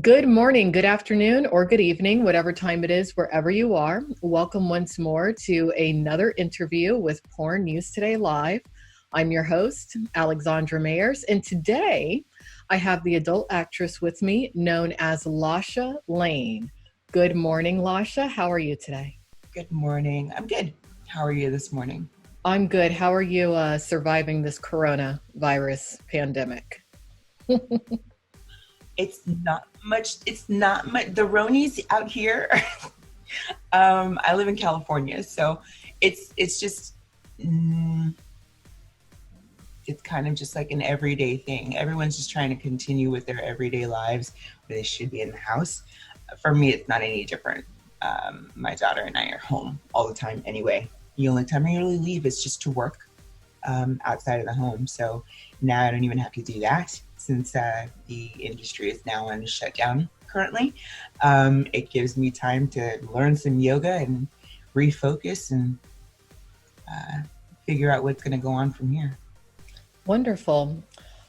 Good morning, good afternoon, or good evening, whatever time it is, wherever you are. Welcome once more to another interview with Porn News Today Live. I'm your host, Alexandra Mayers, and today I have the adult actress with me known as Lasha Lane. Good morning, Lasha. How are you today? Good morning. I'm good. How are you this morning? I'm good. How are you surviving this coronavirus pandemic? It's not much. The Ronies out here. I live in California, so it's just it's kind of just like an everyday thing. Everyone's just trying to continue with their everyday lives where they should be in the house. For me, it's not any different. My daughter and I are home all the time anyway. The only time I really leave is just to work outside of the home. So now I don't even have to do that since the industry is now on shutdown currently. It gives me time to learn some yoga and refocus and figure out what's going to go on from here. Wonderful.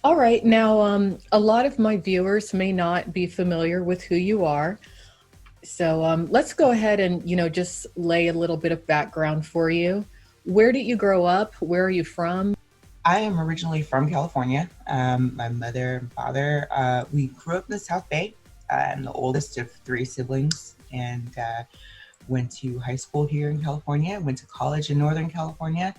All right. Now, a lot of my viewers may not be familiar with who you are. So let's go ahead and, just lay a little bit of background for you. Where did you grow up? Where are you from? I am originally from California. My mother and father, we grew up in the South Bay. I'm the oldest of three siblings and went to high school here in California, went to college in Northern California.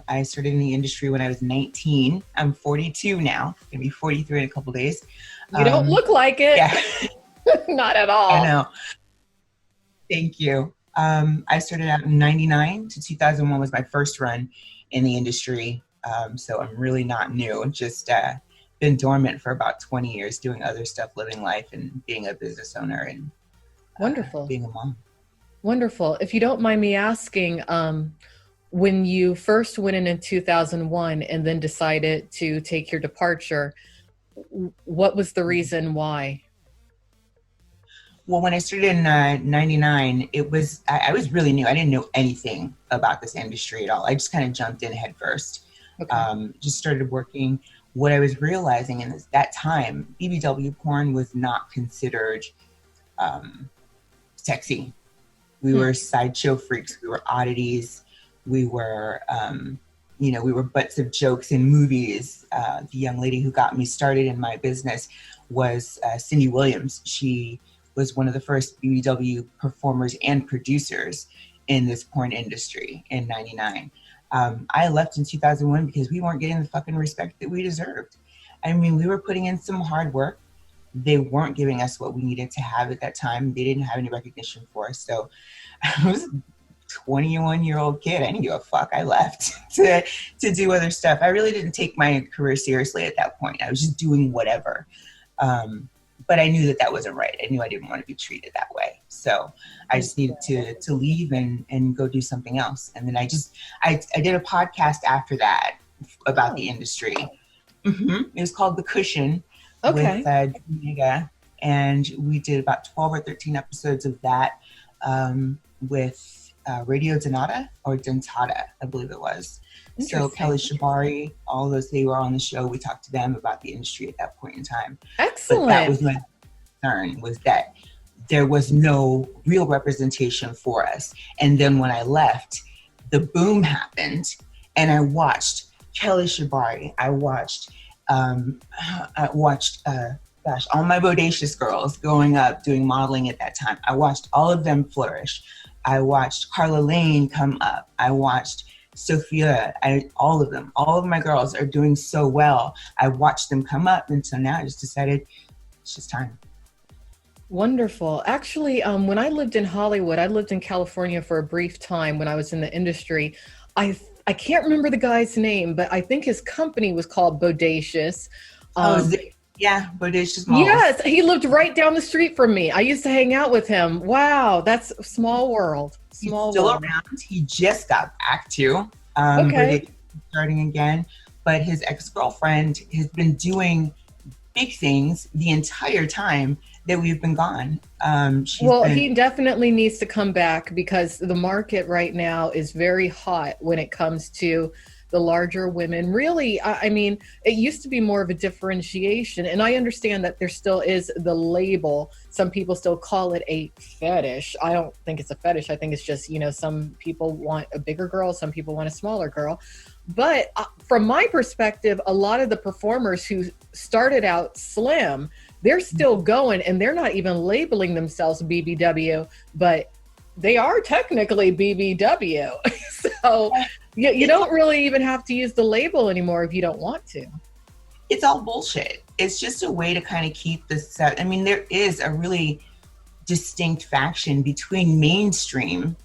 I started in the industry when I was 19. I'm 42 now, gonna be 43 in a couple days. You don't look like it. Yeah. Not at all. I know. Thank you. I started out in 99 to 2001 was my first run in the industry. So I'm really not new, just been dormant for about 20 years doing other stuff, living life and being a business owner and Wonderful. Being a mom. Wonderful. If you don't mind me asking, when you first went in 2001 and then decided to take your departure, what was the reason why? Well, when I started in 99, I was really new. I didn't know anything about this industry at all. I just kind of jumped in head first. Okay. Just started working. What I was realizing in that time, BBW porn was not considered sexy. We were sideshow freaks. We were oddities. We were, we were butts of jokes in movies. The young lady who got me started in my business was Cindy Williams. She was one of the first BBW performers and producers in this porn industry in 99. I left in 2001 because we weren't getting the fucking respect that we deserved. I mean, we were putting in some hard work. They weren't giving us what we needed to have at that time. They didn't have any recognition for us. So I was a 21-year-old kid. I didn't give a fuck. I left to do other stuff. I really didn't take my career seriously at that point. I was just doing whatever. But I knew that wasn't right. I knew I didn't want to be treated that way. So I just needed to leave and go do something else. And then I did a podcast after that about the industry. It was called The Cushion with Omega. And we did about 12 or 13 episodes of that with Radio Donata or Dentata, I believe it was. So Kelly Shabari, all those, they were on the show. We talked to them about the industry at that point in time. Excellent. But that was my concern, was that there was no real representation for us. And then when I left, the boom happened and I watched Kelly Shabari. I watched all my bodacious girls growing up doing modeling at that time. I watched all of them flourish. I watched Carla Lane come up. I watched Sophia, all of them, all of my girls are doing so well. I watched them come up, and so now I just decided it's just time. Wonderful. Actually, when I lived in Hollywood, I lived in California for a brief time when I was in the industry. I can't remember the guy's name, but I think his company was called Bodacious. Yeah, Bodacious Models. Yes, he lived right down the street from me. I used to hang out with him. Wow, that's a small world. He's still around. He just got back to starting again, but his ex-girlfriend has been doing big things the entire time that we've been gone. He definitely needs to come back because the market right now is very hot when it comes to the larger women. Really, I mean, it used to be more of a differentiation. And I understand that there still is the label. Some people still call it a fetish. I don't think it's a fetish. I think it's just, some people want a bigger girl, some people want a smaller girl. But from my perspective, a lot of the performers who started out slim, they're still going, and they're not even labeling themselves BBW, but they are technically BBW. So you don't really even have to use the label anymore if you don't want to. It's all bullshit. It's just a way to kind of keep this. I mean, there is a really distinct faction between mainstream,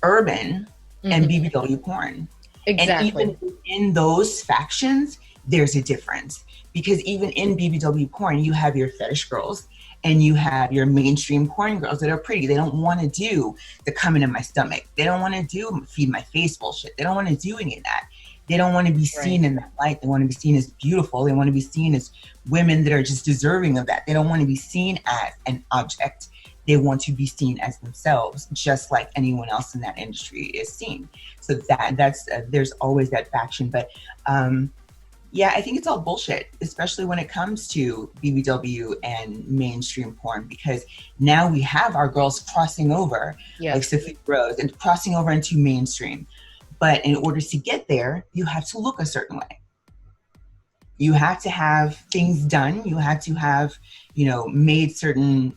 urban, and BBW porn. Exactly. And even in those factions, there's a difference. Because even in BBW porn, you have your fetish girls and you have your mainstream porn girls that are pretty. They don't want to do the coming in my stomach. They don't want to do feed my face bullshit. They don't want to do any of that. They don't want to be seen in that light. They want to be seen as beautiful. They want to be seen as women that are just deserving of that. They don't want to be seen as an object. They want to be seen as themselves, just like anyone else in that industry is seen. So that's there's always that faction. But yeah, I think it's all bullshit, especially when it comes to BBW and mainstream porn, because now we have our girls crossing over, like Sophia Rose, and crossing over into mainstream. But in order to get there, you have to look a certain way. You have to have things done. You have to have, made certain,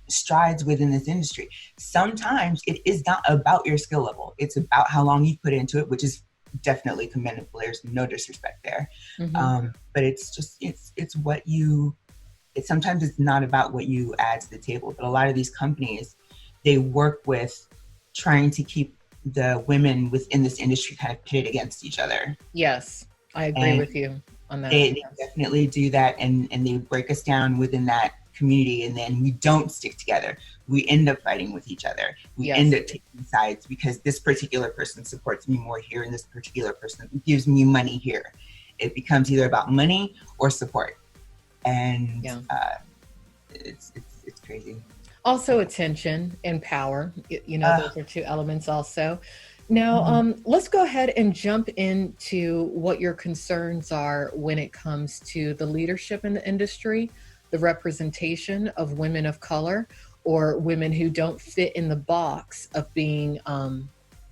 strides within this industry. Sometimes it is not about your skill level. It's about how long you put into it, which is definitely commendable. There's no disrespect there. But it's just, it's what sometimes it's not about what you add to the table. But a lot of these companies, they work with trying to keep the women within this industry kind of pitted against each other. Yes, I agree with you on that. They definitely do that, and they break us down within that community, and then we don't stick together. We end up fighting with each other. We end up taking sides because this particular person supports me more here, and this particular person gives me money here. It becomes either about money or support, and it's crazy. Also attention and power, those are two elements also. Now, let's go ahead and jump into what your concerns are when it comes to the leadership in the industry, the representation of women of color, or women who don't fit in the box of being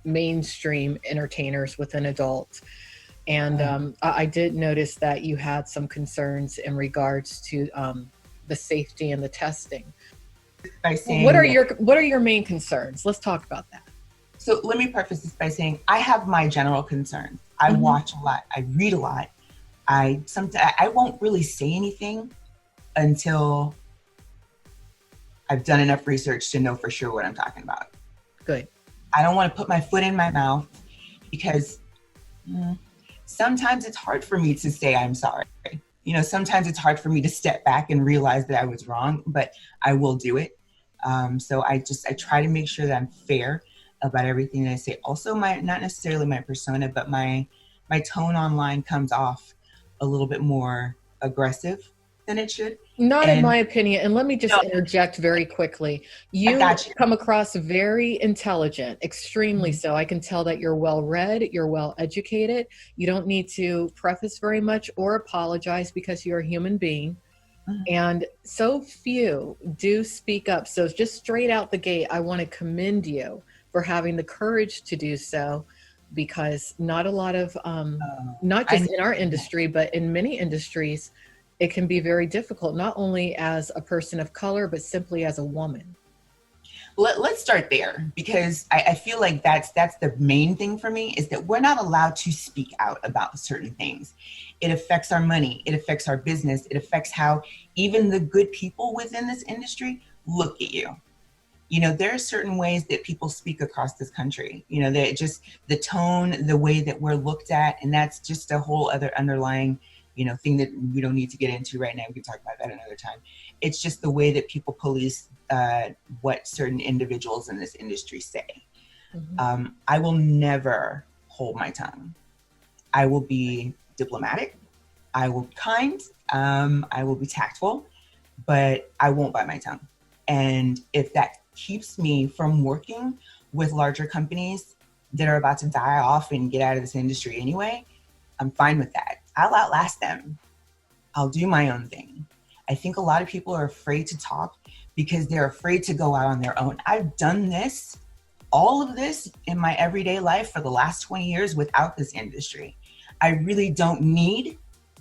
mainstream entertainers within adults. And I did notice that you had some concerns in regards to the safety and the testing. What are your main concerns? Let's talk about that. So let me preface this by saying I have my general concerns. I watch a lot. I read a lot. I won't really say anything until I've done enough research to know for sure what I'm talking about. Good. I don't want to put my foot in my mouth because sometimes it's hard for me to say I'm sorry. Sometimes it's hard for me to step back and realize that I was wrong, but I will do it. So I try to make sure that I'm fair about everything that I say. Also, not necessarily my persona, but my tone online comes off a little bit more aggressive than it should. Not in my opinion. And let me just interject very quickly. You come across very intelligent, extremely so. I can tell that you're well read, you're well educated. You don't need to preface very much or apologize because you're a human being. And so few do speak up. So just straight out the gate, I want to commend you for having the courage to do so, because not a lot of, not just in our industry, but in many industries, it can be very difficult, not only as a person of color, but simply as a woman. Let's start there, because I feel like that's the main thing for me, is that we're not allowed to speak out about certain things. It affects our money. It affects our business. It affects how even the good people within this industry look at you. There are certain ways that people speak across this country. That just the tone, the way that we're looked at, and that's just a whole other underlying thing that we don't need to get into right now. We can talk about that another time. It's just the way that people police what certain individuals in this industry say. I will never hold my tongue. I will be diplomatic. I will be kind. I will be tactful, but I won't bite my tongue. And if that keeps me from working with larger companies, that are about to die off and get out of this industry anyway, I'm fine with that. I'll outlast them. I'll do my own thing. I think a lot of people are afraid to talk because they're afraid to go out on their own. I've done this, all of this in my everyday life for the last 20 years without this industry. I really don't need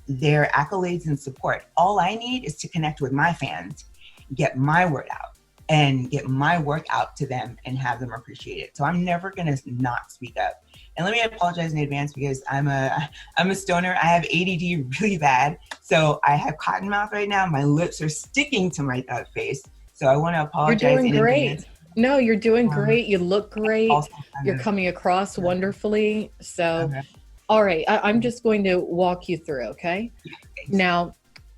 their accolades and support. All I need is to connect with my fans, get my word out, and get my work out to them and have them appreciate it. So I'm never gonna not speak up. And let me apologize in advance because I'm a stoner. I have ADD really bad. So I have cotton mouth right now. My lips are sticking to my face. So I want to apologize. You're doing in great. advance. No, you're doing great. You look great. You're Of, coming across wonderfully. So, okay. all right, I'm just going to walk you through, okay? Yeah, Now,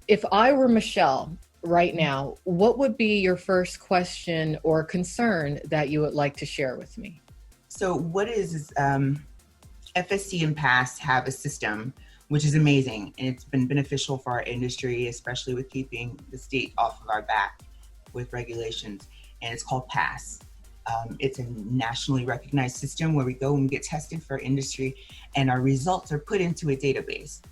if I were Michelle right now, what would be your first question or concern that you would like to share with me? So what is FSC and PASS have a system which is amazing, and it's been beneficial for our industry, especially with keeping the state off of our back with regulations, and it's called PASS. It's a nationally recognized system where we go and get tested for industry, and our results are put into a database.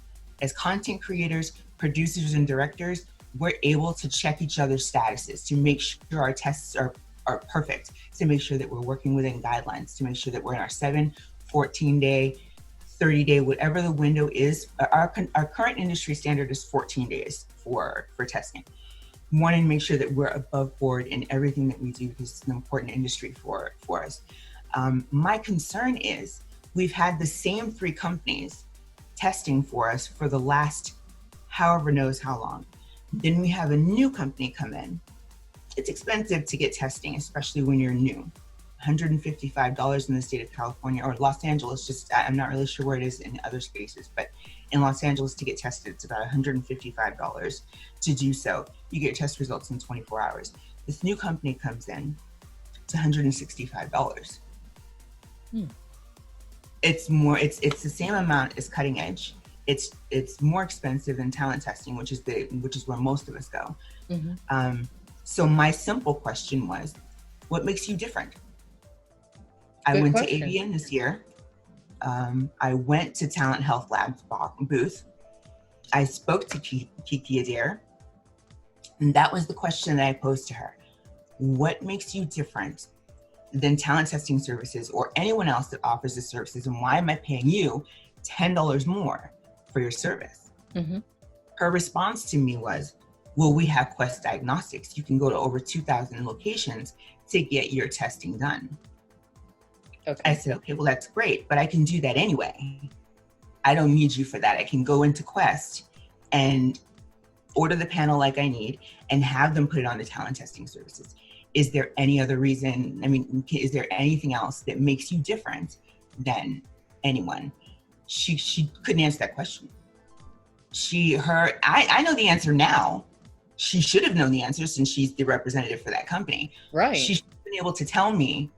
As content creators, producers, and directors, we're able to check each other's statuses to make sure our tests are perfect, to make sure that we're working within guidelines, to make sure that we're in our 7, 14-day, 30-day, whatever the window is. Our current industry standard is 14 days for testing. Wanting to make sure that we're above board in everything that we do because it's an important industry for us. My concern is we've had the same 3 companies testing for us for the last however knows how long. Then we have a new company come in. It's expensive to get testing, especially when you're new. $155 in the state of California or Los Angeles, I'm not really sure where it is in other spaces, but in Los Angeles to get tested, it's about $155 to do so. You get test results in 24 hours. This new company comes in, it's $165. It's the same amount as cutting edge. It's more expensive than talent testing, which is where most of us go. Mm-hmm. So my simple question was, what makes you different? I went to ABN this year. I went to Talent Health Lab's booth. I spoke to Kiki Adair, and that was the question that I posed to her. What makes you different than talent testing services or anyone else that offers the services, and why am I paying you $10 more for your service? Mm-hmm. Her response to me was, well, we have Quest Diagnostics. You can go to over 2,000 locations to get your testing done. Okay. I said, okay, well, that's great, but I can do that anyway. I don't need you for that. I can go into Quest and order the panel like I need and have them put it on the talent testing services. Is there any other reason? I mean, is there anything else that makes you different than anyone? She couldn't answer that question. I know the answer now. She should have known the answer since she's the representative for that company. Right. She should have been able to tell me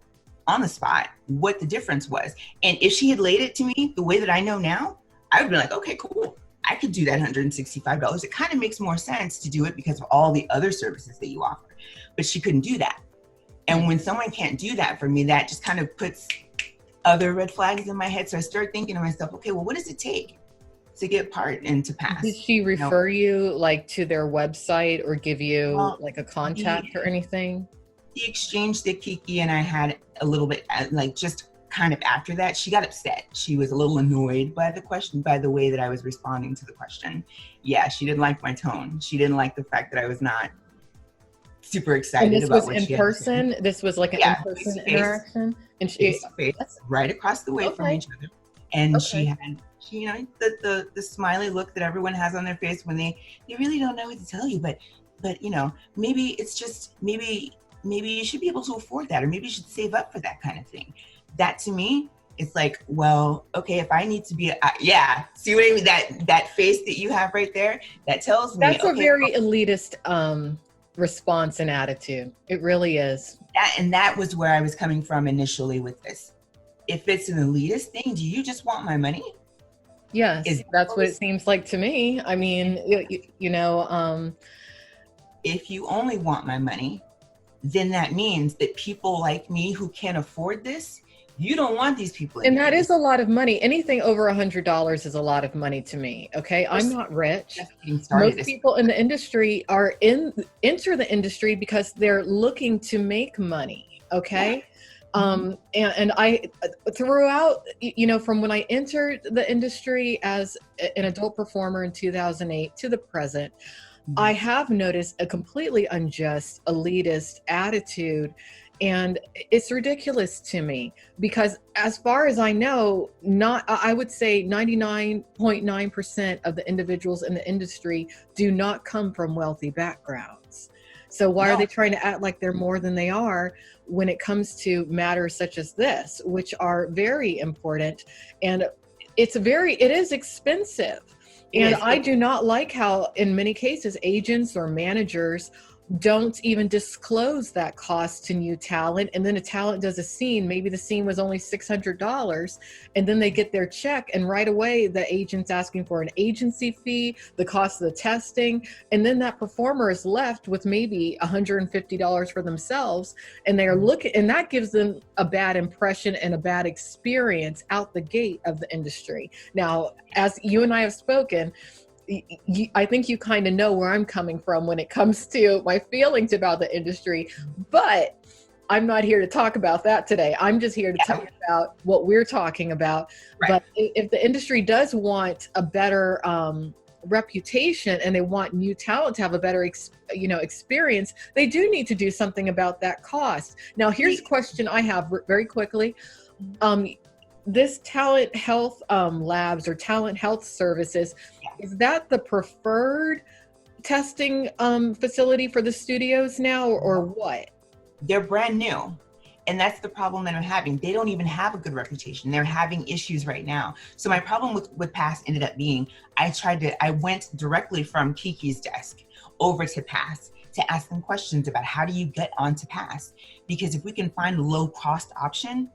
on the spot what the difference was. And if she had laid it to me the way that I know now, I would be like, okay, cool. I could do that $165. It kind of makes more sense to do it because of all the other services that you offer. But she couldn't do that. And when someone can't do that for me, that just kind of puts other red flags in my head. So I started thinking to myself, okay, well, what does it take to get part and to pass? Did she refer you like to their website or give you like a contact or anything? The exchange that Kiki and I had a little bit, like just kind of after that, she got upset. She was a little annoyed by the question, by the way that I was responding to the question. Yeah, she didn't like my tone. She didn't like the fact that I was not super excited about what she had to say. And this was in person? This was like an in-person interaction? And she right across the way from each other. And she had, you know, the smiley look that everyone has on their face when they really don't know what to tell you. But you know, maybe it's just, maybe you should be able to afford that, or maybe you should save up for that kind of thing. That to me, it's like, well, okay, if I need to be, see what I mean? That face that you have right there, that tells me. That's a very elitist response and attitude. It really is. And that was where I was coming from initially with this. If it's an elitist thing, do you just want my money? Yes, that's what it seems like to me. I mean, you know. If you only want my money, then that means that people like me who can't afford this, you don't want these people in And your that is industry. a lot of money. Anything over $100 is a lot of money to me. Okay. I'm not rich. Just getting Most started. people in the industry enter the industry because they're looking to make money. Okay. And I, throughout, from when I entered the industry as an adult performer in 2008 to the present, I have noticed a completely unjust, elitist attitude. And it's ridiculous to me because, as far as I know, I would say 99.9% of the individuals in the industry do not come from wealthy backgrounds. So why are they trying to act like they're more than they are when it comes to matters such as this, which are very important? And it is expensive. And I do not like how, in many cases, agents or managers don't even disclose that cost to new talent. And then a talent does a scene, maybe the scene was only $600, and then they get their check, and right away the agent's asking for an agency fee, the cost of the testing, and then that performer is left with maybe $150 for themselves, and they're looking, and that gives them a bad impression and a bad experience out the gate of the industry. Now, as you and I have spoken, I think you kind of know where I'm coming from when it comes to my feelings about the industry, but I'm not here to talk about that today. I'm just here to talk about what we're talking about. Right. But if the industry does want a better reputation and they want new talent to have a better experience, they do need to do something about that cost. Now, here's a question I have very quickly. This talent health labs or talent health services, is that the preferred testing facility for the studios now, or what? They're brand new. And that's the problem that I'm having. They don't even have a good reputation. They're having issues right now. So my problem with Pass ended up being, I went directly from Kiki's desk over to Pass to ask them questions about how do you get onto Pass? Because if we can find a low cost option,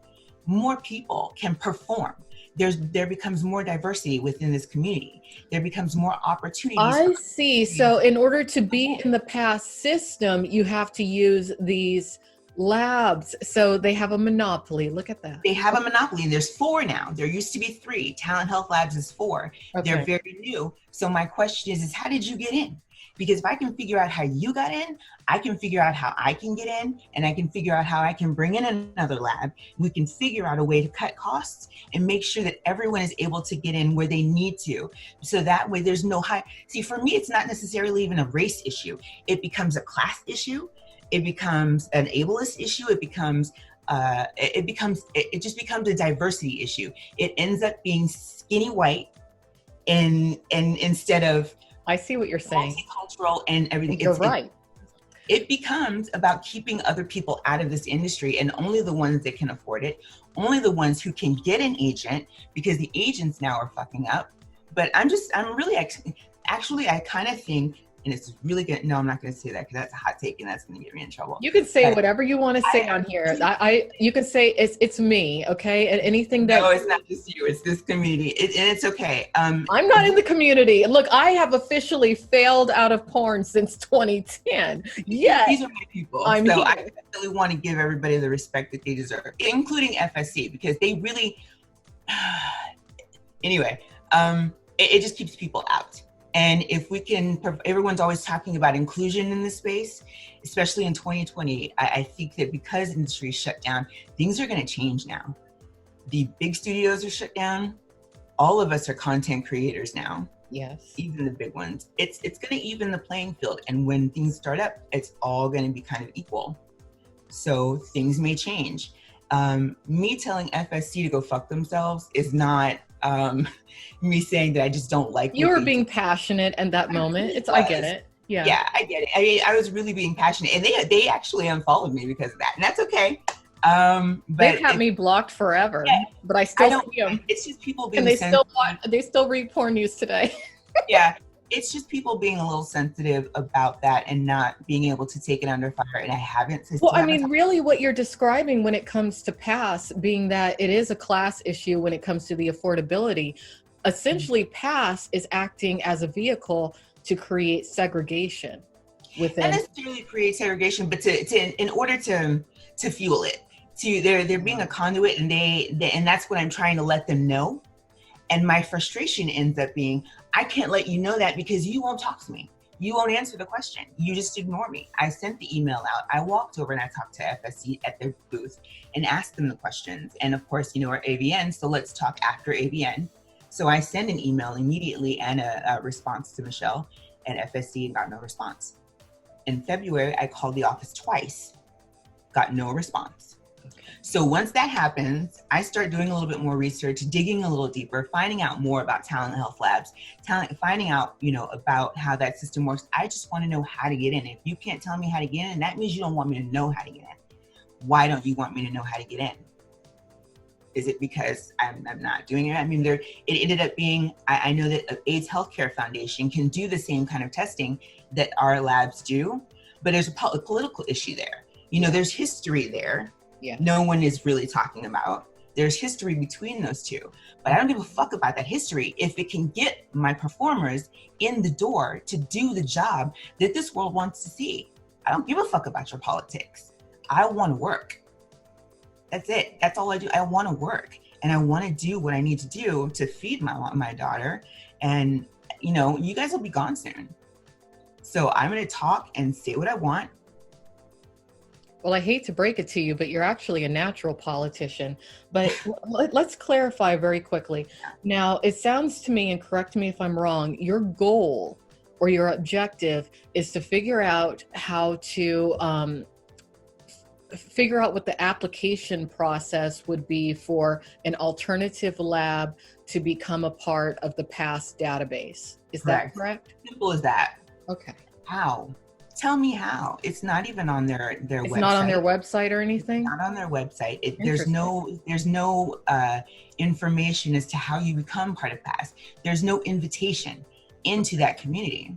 more people can perform. There becomes more diversity within this community. There becomes more opportunities. I see. So in order to be in the Pass system, you have to use these labs. So they have a monopoly. Look at that. They have a monopoly, and there's 4 now. There used to be 3. Talent Health Labs is 4. Okay. They're very new. So my question is how did you get in? Because if I can figure out how you got in, I can figure out how I can get in, and I can figure out how I can bring in another lab. We can figure out a way to cut costs and make sure that everyone is able to get in where they need to. So that way there's no see, for me, it's not necessarily even a race issue. It becomes a class issue. It becomes an ableist issue. It just becomes a diversity issue. It ends up being skinny white and instead of, I see what you're saying. Multicultural and everything. You're right. It becomes about keeping other people out of this industry, and only the ones that can afford it, only the ones who can get an agent, because the agents now are fucking up. But I kind of think, and it's really good. No, I'm not going to say that because that's a hot take and that's going to get me in trouble. You can say whatever you want to say on here. You can say it's me, okay? And anything that. No, it's not just you. It's this community, and it's okay. I'm not in the community. Look, I have officially failed out of porn since 2010. Yeah, these are my people. I really want to give everybody the respect that they deserve, including FSC, because they really. Anyway, it just keeps people out. And if we can, everyone's always talking about inclusion in this space, especially in 2020. I think that because industry is shut down, things are going to change now. The big studios are shut down. All of us are content creators now. Yes. Even the big ones. It's going to even the playing field. And when things start up, it's all going to be kind of equal. So things may change. Me telling FSC to go fuck themselves is not me saying that I just don't like. You were being passionate in that moment. I get it. Yeah. Yeah, I get it. I was really being passionate, and they actually unfollowed me because of that, and that's okay. But they've had me blocked forever, but I still see them. It's just people being and they still read porn news today. Yeah. It's just people being a little sensitive about that and not being able to take it under fire. And I haven't. Well, I mean, really what you're describing when it comes to Pass, being that it is a class issue when it comes to the affordability, essentially Pass is acting as a vehicle to create segregation. within? Not necessarily create segregation, but in order to fuel it, they're being a conduit, and that's what I'm trying to let them know. And my frustration ends up being, I can't let you know that because you won't talk to me. You won't answer the question. You just ignore me. I sent the email out. I walked over and I talked to FSC at their booth and asked them the questions. And of course, we're AVN, so let's talk after AVN. So I send an email immediately and a response to Michelle at FSC and got no response. In February, I called the office twice, got no response. So once that happens, I start doing a little bit more research, digging a little deeper, finding out more about Talent Health Labs, finding out, about how that system works. I just want to know how to get in. If you can't tell me how to get in, that means you don't want me to know how to get in. Why don't you want me to know how to get in? Is it because I'm not doing it? I mean, it ended up being, I know that AIDS Healthcare Foundation can do the same kind of testing that our labs do, but there's a political issue there. There's history there. Yeah. No one is really talking about. There's history between those two, but I don't give a fuck about that history if it can get my performers in the door to do the job that this world wants to see. I don't give a fuck about your politics. I want to work. That's it. That's all I do. I want to work, and I want to do what I need to do to feed my daughter. And you guys will be gone soon. So I'm going to talk and say what I want. Well, I hate to break it to you, but you're actually a natural politician. But let's clarify very quickly. Now, it sounds to me, and correct me if I'm wrong, your goal or your objective is to figure out how to figure out what the application process would be for an alternative lab to become a part of the PASS database. Is that correct? Simple as that. Okay. How? Tell me how. It's not even on their website. It's not on their website or anything? Not on their website. There's no information as to how you become part of PASS. There's no invitation into that community.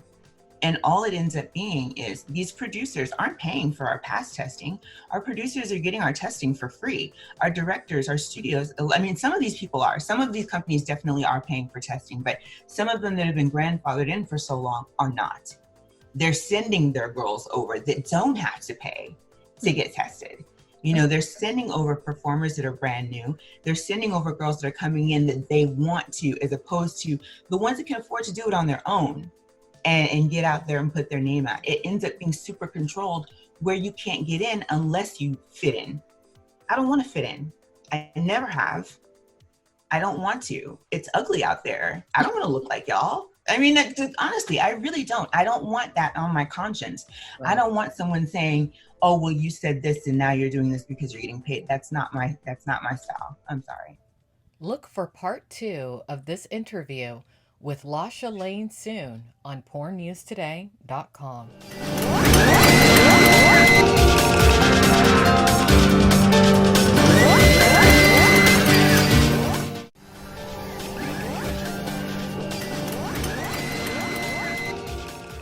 And all it ends up being is these producers aren't paying for our PASS testing. Our producers are getting our testing for free. Our directors, our studios, some of these people are. Some of these companies definitely are paying for testing, but some of them that have been grandfathered in for so long are not. They're sending their girls over that don't have to pay to get tested. They're sending over performers that are brand new. They're sending over girls that are coming in that they want to, as opposed to the ones that can afford to do it on their own and get out there and put their name out. It ends up being super controlled where you can't get in unless you fit in. I don't want to fit in. I never have. I don't want to. It's ugly out there. I don't want to look like y'all. Honestly, I really don't. I don't want that on my conscience. Right. I don't want someone saying, "Oh, well, you said this and now you're doing this because you're getting paid." That's not my style. I'm sorry. Look for part 2 of this interview with Lasha Lane soon on pornnewstoday.com.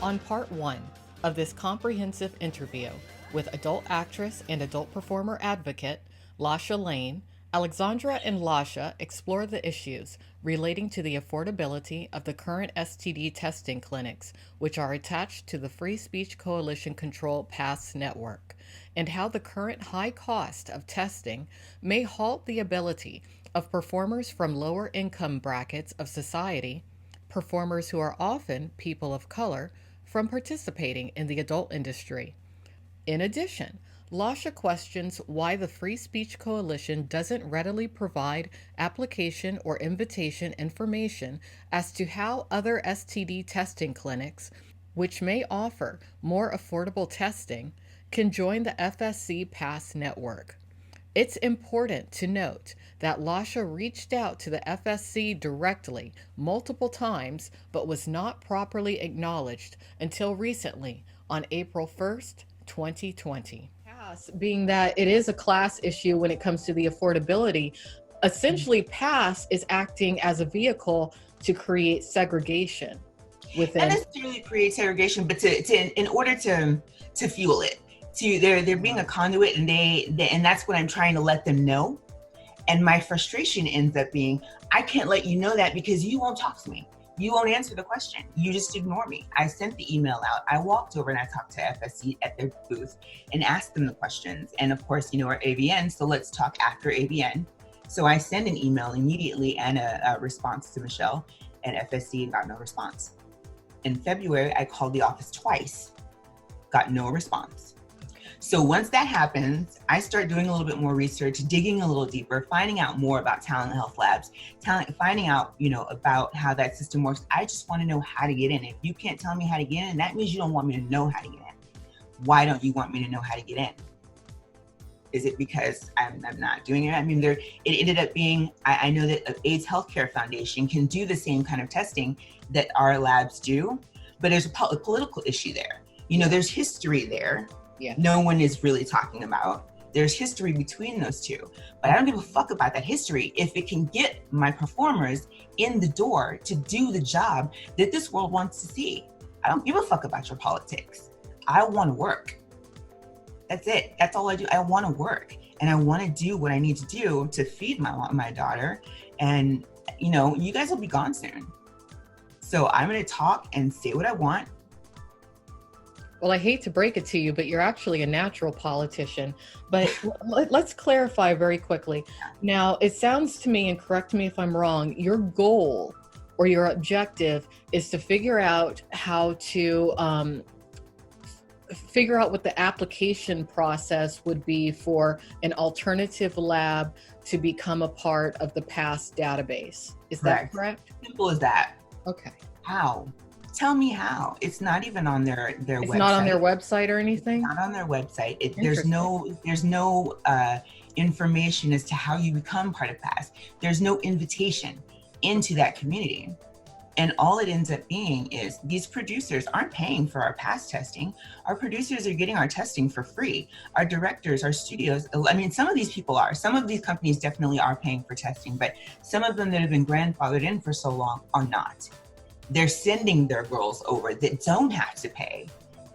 On part 1 of this comprehensive interview with adult actress and adult performer advocate Lasha Lane, Alexandra and Lasha explore the issues relating to the affordability of the current STD testing clinics, which are attached to the Free Speech Coalition Control PASS network, and how the current high cost of testing may halt the ability of performers from lower income brackets of society, performers who are often people of color, from participating in the adult industry. In addition, Lasha questions why the Free Speech Coalition doesn't readily provide application or invitation information as to how other STD testing clinics, which may offer more affordable testing, can join the FSC PASS network. It's important to note that Lasha reached out to the FSC directly multiple times, but was not properly acknowledged until recently on April 1st, 2020. PASS, being that it is a class issue when it comes to the affordability, essentially PASS is acting as a vehicle to create segregation within. Not necessarily create segregation, but in order to fuel it. They're being a conduit, and that's what I'm trying to let them know. And my frustration ends up being, I can't let you know that because you won't talk to me. You won't answer the question. You just ignore me. I sent the email out. I walked over and I talked to FSC at their booth and asked them the questions. And of course, we're AVN, so let's talk after AVN. So I send an email immediately and a response to Michelle at FSC and got no response. In February, I called the office twice, got no response. So once that happens, I start doing a little bit more research, digging a little deeper, finding out more about talent health labs, finding out, about how that system works. I just want to know how to get in. If you can't tell me how to get in, that means you don't want me to know how to get in. Why don't you want me to know how to get in? Is it because I'm not doing it? I mean, it ended up being, I know that AIDS Healthcare Foundation can do the same kind of testing that our labs do, but there's a political issue there. There's history there. Yeah. No one is really talking about. There's history between those two, but I don't give a fuck about that history if it can get my performers in the door to do the job that this world wants to see. I don't give a fuck about your politics. I want to work. That's it. That's all I do. I want to work, and I want to do what I need to do to feed my daughter. And you guys will be gone soon. So I'm going to talk and say what I want. Well, I hate to break it to you, but you're actually a natural politician. But let's clarify very quickly. Now, it sounds to me, and correct me if I'm wrong, your goal or your objective is to figure out how to figure out what the application process would be for an alternative lab to become a part of the PASS database. Is that correct? Simple as that. Okay. How? Tell me how. It's not even on their website. It's not on their website or anything? Not on their website. There's no information as to how you become part of PASS. There's no invitation into that community. And all it ends up being is these producers aren't paying for our PASS testing. Our producers are getting our testing for free. Our directors, our studios, some of these people are. Some of these companies definitely are paying for testing, but some of them that have been grandfathered in for so long are not. They're sending their girls over that don't have to pay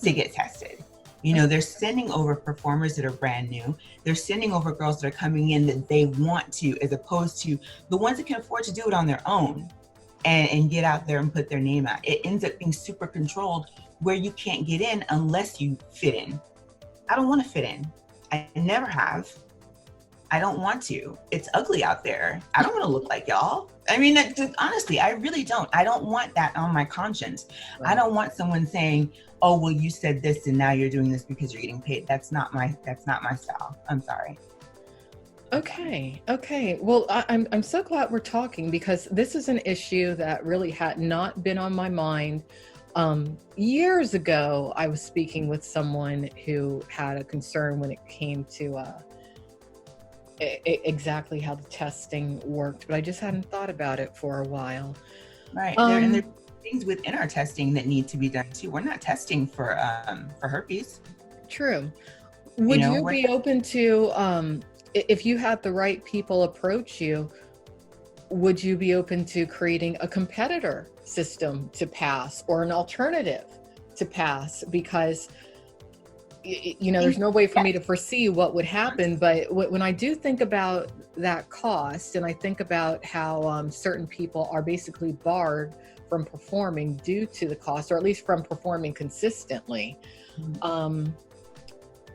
to get tested. They're sending over performers that are brand new. They're sending over girls that are coming in that they want to, as opposed to the ones that can afford to do it on their own and get out there and put their name out. It ends up being super controlled where you can't get in unless you fit in. I don't want to fit in. I never have. I don't want to. It's ugly out there. I don't want to look like y'all. Honestly, I really don't. I don't want that on my conscience. Right. I don't want someone saying, "Oh, well, you said this and now you're doing this because you're getting paid." That's not my style. I'm sorry. Okay. Well, I'm so glad we're talking, because this is an issue that really had not been on my mind. Years ago, I was speaking with someone who had a concern when it came to exactly how the testing worked, but I just hadn't thought about it for a while. Right. And there's things within our testing that need to be done too. We're not testing for herpes. True. Would you be open to, if you had the right people approach you, would you be open to creating a competitor system to PASS or an alternative to PASS? Because there's no way for me to foresee what would happen, but when I do think about that cost, and I think about how certain people are basically barred from performing due to the cost, or at least from performing consistently,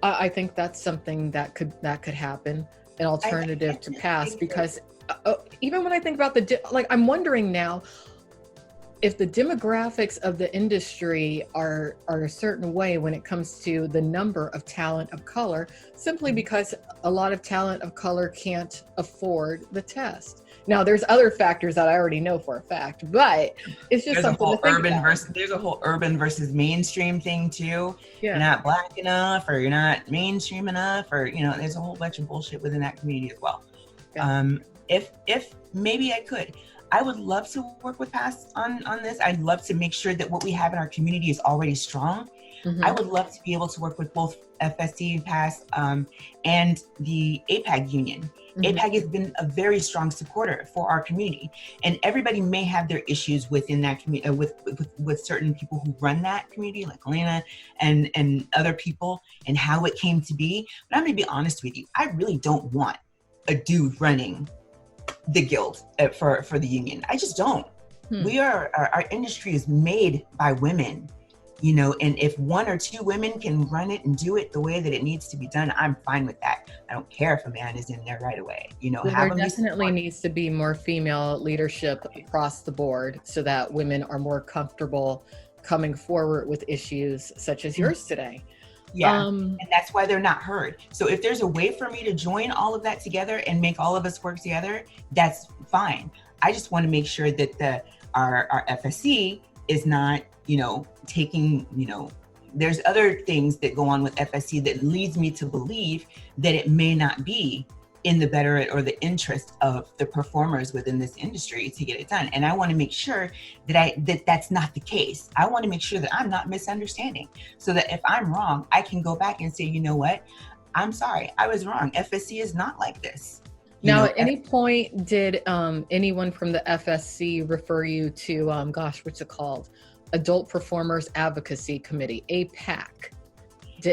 I think that's something that could happen, an alternative to PASS. Because even when I think about I'm wondering now, if the demographics of the industry are a certain way when it comes to the number of talent of color, simply because a lot of talent of color can't afford the test. Now, there's other factors that I already know for a fact, but it's just something to think about. There's a whole urban versus mainstream thing too. Yeah. You're not Black enough, or you're not mainstream enough, or there's a whole bunch of bullshit within that community as well. Yeah. If maybe I could. I would love to work with PASS on this. I'd love to make sure that what we have in our community is already strong. Mm-hmm. I would love to be able to work with both FSC and PASS and the APAG union. Mm-hmm. APAG has been a very strong supporter for our community, and everybody may have their issues within that community with certain people who run that community, like Elena and other people, and how it came to be. But I'm going to be honest with you. I really don't want a dude running the guild for the union. I just don't. Our industry is made by women, you know, and if one or two women can run it and do it the way that it needs to be done, I'm fine with that. I don't care if a man is in there right away, you know. Well, there definitely needs to be more female leadership across the board so that women are more comfortable coming forward with issues such as yours today. Yeah, and that's why they're not heard. So if there's a way for me to join all of that together and make all of us work together, that's fine. I just want to make sure that our FSC is not, you know, taking, you know, there's other things that go on with FSC that leads me to believe that it may not be in the better or the interest of the performers within this industry to get it done. And I want to make sure that that's not the case. I want to make sure that I'm not misunderstanding, so that if I'm wrong, I can go back and say, you know what, I'm sorry, I was wrong. FSC is not like this. Now, at any point, did anyone from the FSC refer you to, what's it called? Adult Performers Advocacy Committee, APAC? So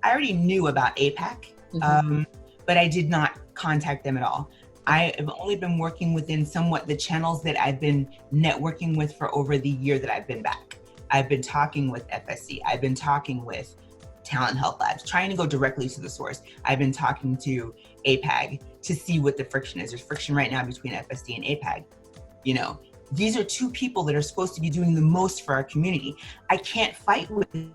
I already knew about APAC. But I did not contact them at all. I have only been working within somewhat the channels that I've been networking with for over the year that I've been back. I've been talking with FSC. I've been talking with Talent Health Labs, trying to go directly to the source. I've been talking to APAG to see what the friction is. There's friction right now between FSC and APAG. You know, these are two people that are supposed to be doing the most for our community. I can't fight with them.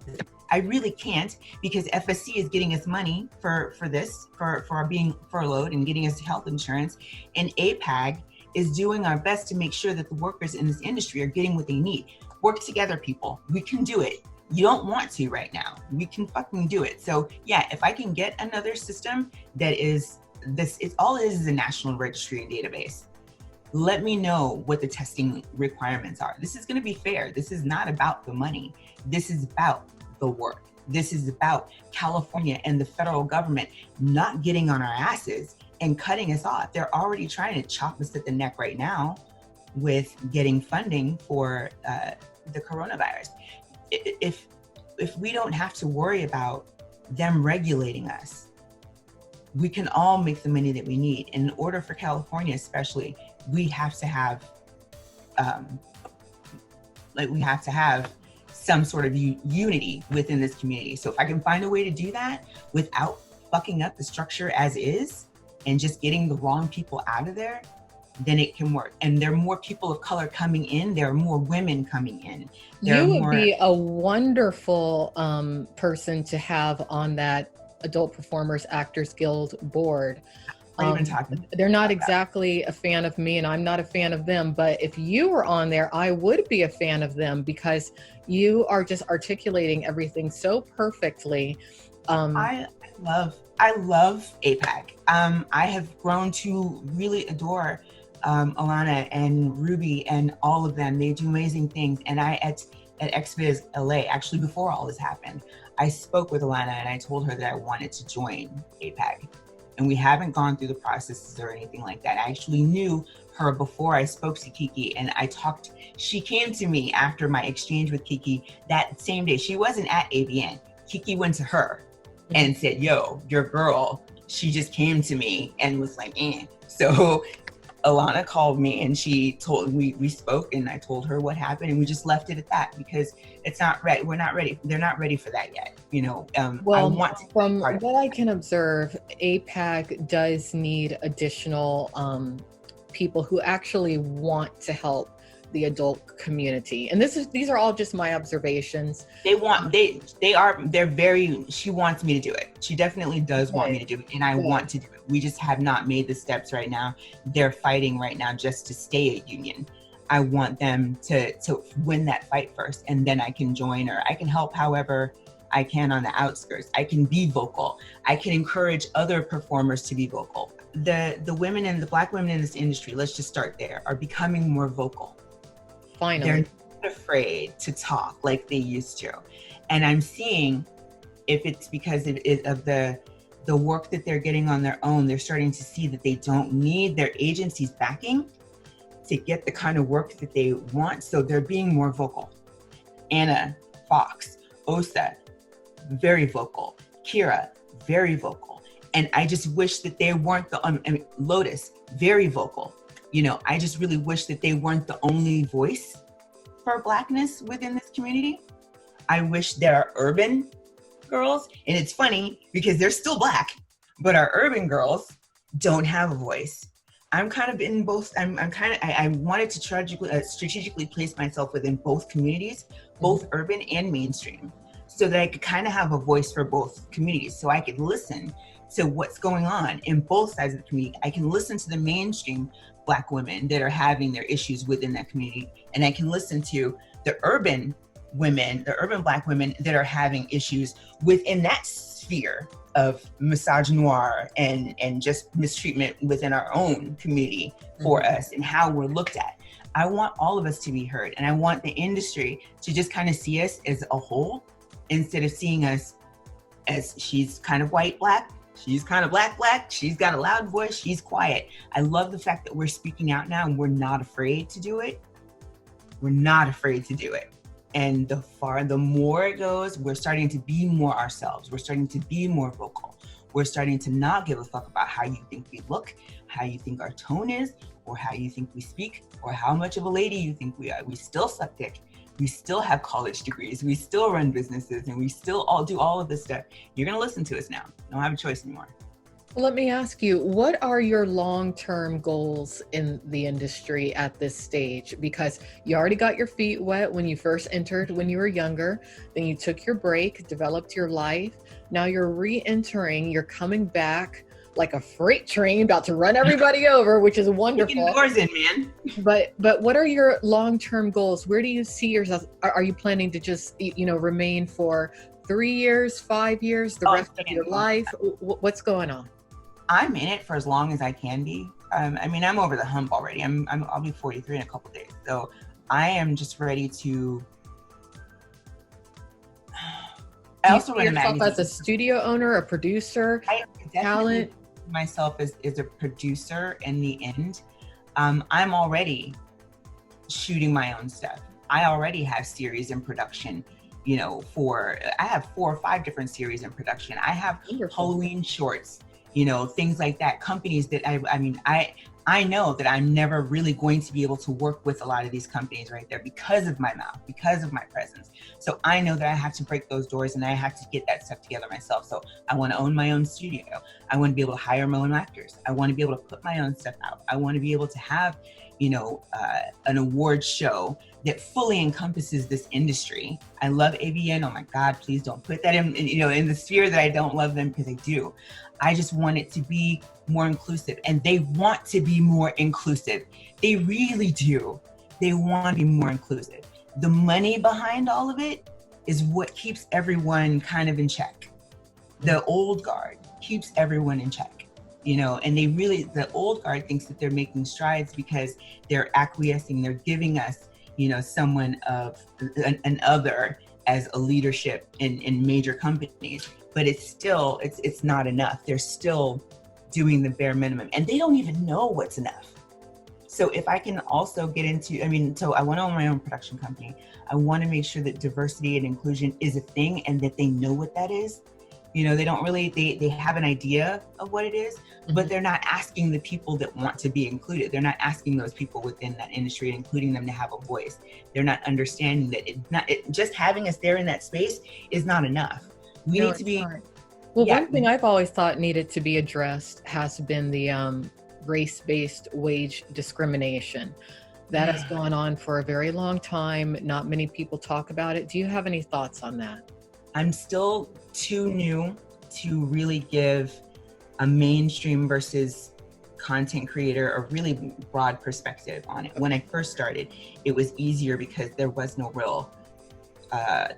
I really can't, because FSC is getting us money for our being furloughed and getting us health insurance. And APAG is doing our best to make sure that the workers in this industry are getting what they need. Work together, people. We can do it. You don't want to right now. We can fucking do it. So yeah, if I can get another system that is this, it's all it is a national registry and database. Let me know what the testing requirements are. This is going to be fair. This is not about the money. This is about the work. This is about California and the federal government not getting on our asses and cutting us off. They're already trying to chop us at the neck right now with getting funding for the coronavirus. If we don't have to worry about them regulating us, we can all make the money that we need. And in order for California, especially, we have to have, some sort of unity within this community. So if I can find a way to do that without fucking up the structure as is and just getting the wrong people out of there, then it can work. And there are more people of color coming in. There are more women coming in. You would be a wonderful person to have on that Adult Performers Actors Guild board. They're not exactly a fan of me, and I'm not a fan of them, but if you were on there, I would be a fan of them, because you are just articulating everything so perfectly. I love APAC. I have grown to really adore Alana and Ruby and all of them. They do amazing things. And I at XBiz LA, actually before all this happened, I spoke with Alana and I told her that I wanted to join APAC. And we haven't gone through the processes or anything like that. I actually knew her before I spoke to Kiki, and she came to me after my exchange with Kiki that same day. She wasn't at ABN. Kiki went to her and said, yo, your girl, she just came to me and was like, eh. So Alana called me and we spoke, and I told her what happened, and we just left it at that, because it's not ready. We're not ready. They're not ready for that yet. You know, from what I can observe, APAC does need additional people who actually want to help the adult community. And these are all just my observations. She wants me to do it. She definitely does want me to do it, and I want to do it. We just have not made the steps right now. They're fighting right now just to stay a union. I want them to win that fight first, and then I can join, or I can help however I can on the outskirts. I can be vocal. I can encourage other performers to be vocal. The women and the Black women in this industry, let's just start there, are becoming more vocal. Finally. They're not afraid to talk like they used to. And I'm seeing, if it's because of the work that they're getting on their own, they're starting to see that they don't need their agency's backing to get the kind of work that they want. So they're being more vocal. Anna, Fox, Osa, very vocal. Kira, very vocal. And I just wish that they weren't Lotus, very vocal. I just really wish that they weren't the only voice for Blackness within this community. I wish that our urban girls, and it's funny because they're still Black, but our urban girls don't have a voice. I'm kind of in both. I wanted to strategically place myself within both communities, both urban and mainstream, so that I could kind of have a voice for both communities, so I could listen to what's going on in both sides of the community. I can listen to the mainstream Black women that are having their issues within that community, and I can listen to the urban women, the urban Black women that are having issues within that sphere of misogynoir and just mistreatment within our own community for us and how we're looked at. I want all of us to be heard, and I want the industry to just kind of see us as a whole instead of seeing us as she's kind of white Black, she's kind of Black, she's got a loud voice, she's quiet. I love the fact that we're speaking out now and we're not afraid to do it. We're not afraid to do it. And the more it goes, we're starting to be more ourselves. We're starting to be more vocal. We're starting to not give a fuck about how you think we look, how you think our tone is, or how you think we speak, or how much of a lady you think we are. We still suck dick. We still have college degrees. We still run businesses, and we still all do all of this stuff. You're gonna listen to us now. You don't have a choice anymore. Let me ask you, what are your long-term goals in the industry at this stage? Because you already got your feet wet when you first entered when you were younger, then you took your break, developed your life. Now you're re-entering, you're coming back like a freight train about to run everybody over, which is wonderful. Kicking doors in, man. But what are your long-term goals? Where do you see yourself? Are you planning to just, remain for 3 years, 5 years, the rest of your life? What's going on? I'm in it for as long as I can be. I'm over the hump already. I'll be 43 in a couple days. So I am just ready to. I also run a magazine. As a studio owner, a producer, talent. Myself as a producer in the end. I'm already shooting my own stuff. I already have series in production. I have 4 or 5 different series in production. I have Halloween shorts. Things like that. Companies that I know that I'm never really going to be able to work with a lot of these companies right there because of my mouth, because of my presence. So I know that I have to break those doors and I have to get that stuff together myself. So I want to own my own studio. I want to be able to hire my own actors. I want to be able to put my own stuff out. I want to be able to have, an award show that fully encompasses this industry. I love AVN. Oh my God, please don't put that in the sphere that I don't love them, because I do. I just want it to be more inclusive, and they want to be more inclusive. They really do. They want to be more inclusive. The money behind all of it is what keeps everyone kind of in check. The old guard keeps everyone in check. And the old guard thinks that they're making strides because they're acquiescing, they're giving us, someone of an other as a leadership in major companies, but it's not enough. They're still doing the bare minimum, and they don't even know what's enough. So if I can also get into, so I want to own my own production company. I want to make sure that diversity and inclusion is a thing and that they know what that is. They don't really, they have an idea of what it is, but they're not asking the people that want to be included. They're not asking those people within that industry and including them to have a voice. They're not understanding that just having us there in that space is not enough. We need to be. Well, one thing I've always thought needed to be addressed has been the race-based wage discrimination. That has gone on for a very long time. Not many people talk about it. Do you have any thoughts on that? I'm still too new to really give a mainstream versus content creator a really broad perspective on it. When I first started, it was easier because there was no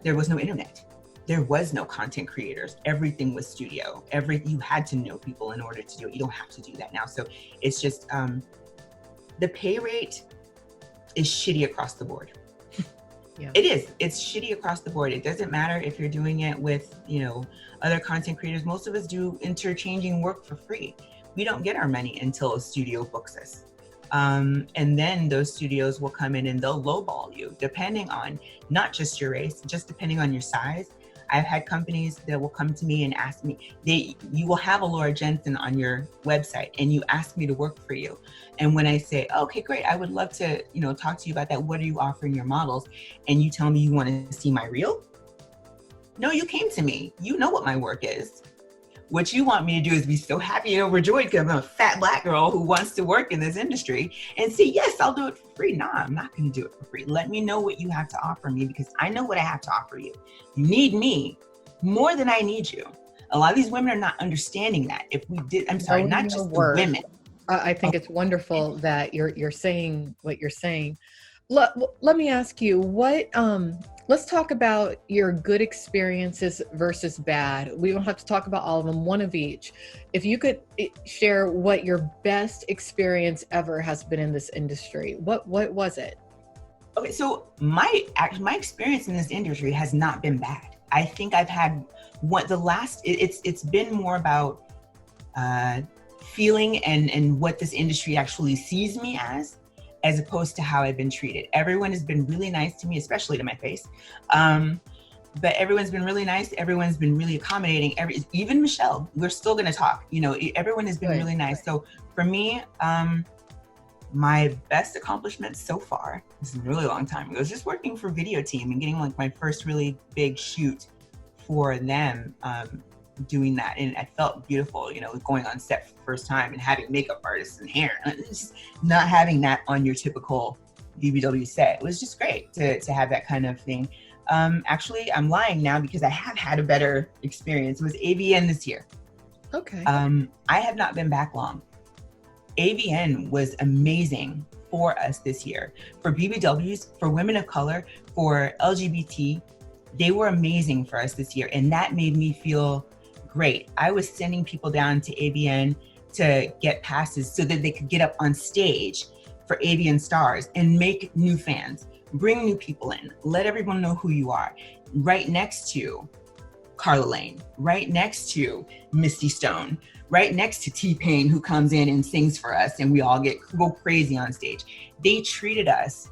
internet. There was no content creators. Everything was studio. You had to know people in order to do it. You don't have to do that now. So it's just, the pay rate is shitty across the board. Yeah. It is. It's shitty across the board. It doesn't matter if you're doing it with, other content creators. Most of us do interchanging work for free. We don't get our money until a studio books us. And then those studios will come in and they'll lowball you, depending on not just your race, just depending on your size. I've had companies that will come to me and ask me, you will have a Laura Jensen on your website and you ask me to work for you. And when I say, okay, great, I would love to, talk to you about that. What are you offering your models? And you tell me you want to see my reel? No, you came to me. You know what my work is. What you want me to do is be so happy and overjoyed because I'm a fat Black girl who wants to work in this industry and say, yes, I'll do it for free. No, I'm not going to do it for free. Let me know what you have to offer me because I know what I have to offer you. You need me more than I need you. A lot of these women are not understanding that. Not just the women. I think it's wonderful that you're saying what you're saying. Let me ask you, let's talk about your good experiences versus bad. We don't have to talk about all of them, one of each. If you could share what your best experience ever has been in this industry, what was it? Okay, so my experience in this industry has not been bad. I think I've had it's been more about feeling and what this industry actually sees me as opposed to how I've been treated. Everyone has been really nice to me, especially to my face. But everyone's been really nice. Everyone's been really accommodating. Even Michelle, we're still gonna talk. Everyone has been really nice. So for me, my best accomplishment so far, this is a really long time ago, was just working for Video Team and getting like my first really big shoot for them. Doing that, and I felt beautiful, going on set for the first time and having makeup artists and hair, and just not having that on your typical BBW set. It was just great to have that kind of thing. Actually, I'm lying now because I have had a better experience. It was AVN this year. Okay. I have not been back long. AVN was amazing for us this year. For BBWs, for women of color, for LGBT, they were amazing for us this year, and that made me feel great. I was sending people down to AVN to get passes so that they could get up on stage for AVN stars and make new fans, bring new people in, let everyone know who you are. Right next to Carla Lane, right next to Misty Stone, right next to T-Pain, who comes in and sings for us and we all go crazy on stage. They treated us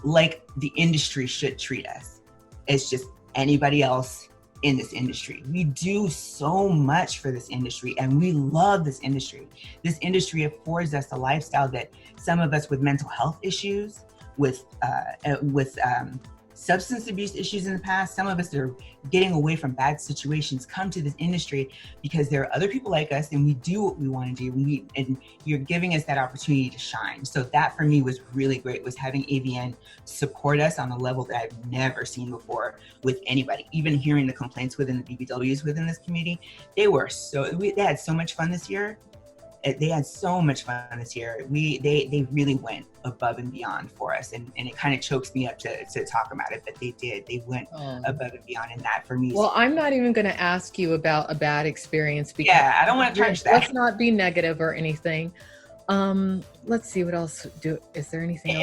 like the industry should treat us. It's just anybody else in this industry. We do so much for this industry and we love this industry. This industry affords us a lifestyle that some of us with mental health issues, with substance abuse issues in the past, some of us that are getting away from bad situations come to this industry because there are other people like us and we do what we want to do, and you're giving us that opportunity to shine. So that for me was really great, was having AVN support us on a level that I've never seen before with anybody. Even hearing the complaints within the BBWs within this community, they had so much fun this year. They had so much fun this year. They really went above and beyond for us, and it kind of chokes me up to talk about it, but they did. They went above and beyond, and that for me. Well, I'm not even going to ask you about a bad experience because I don't want to touch that. Let's not be negative or anything. Let's see what else. Is there anything else?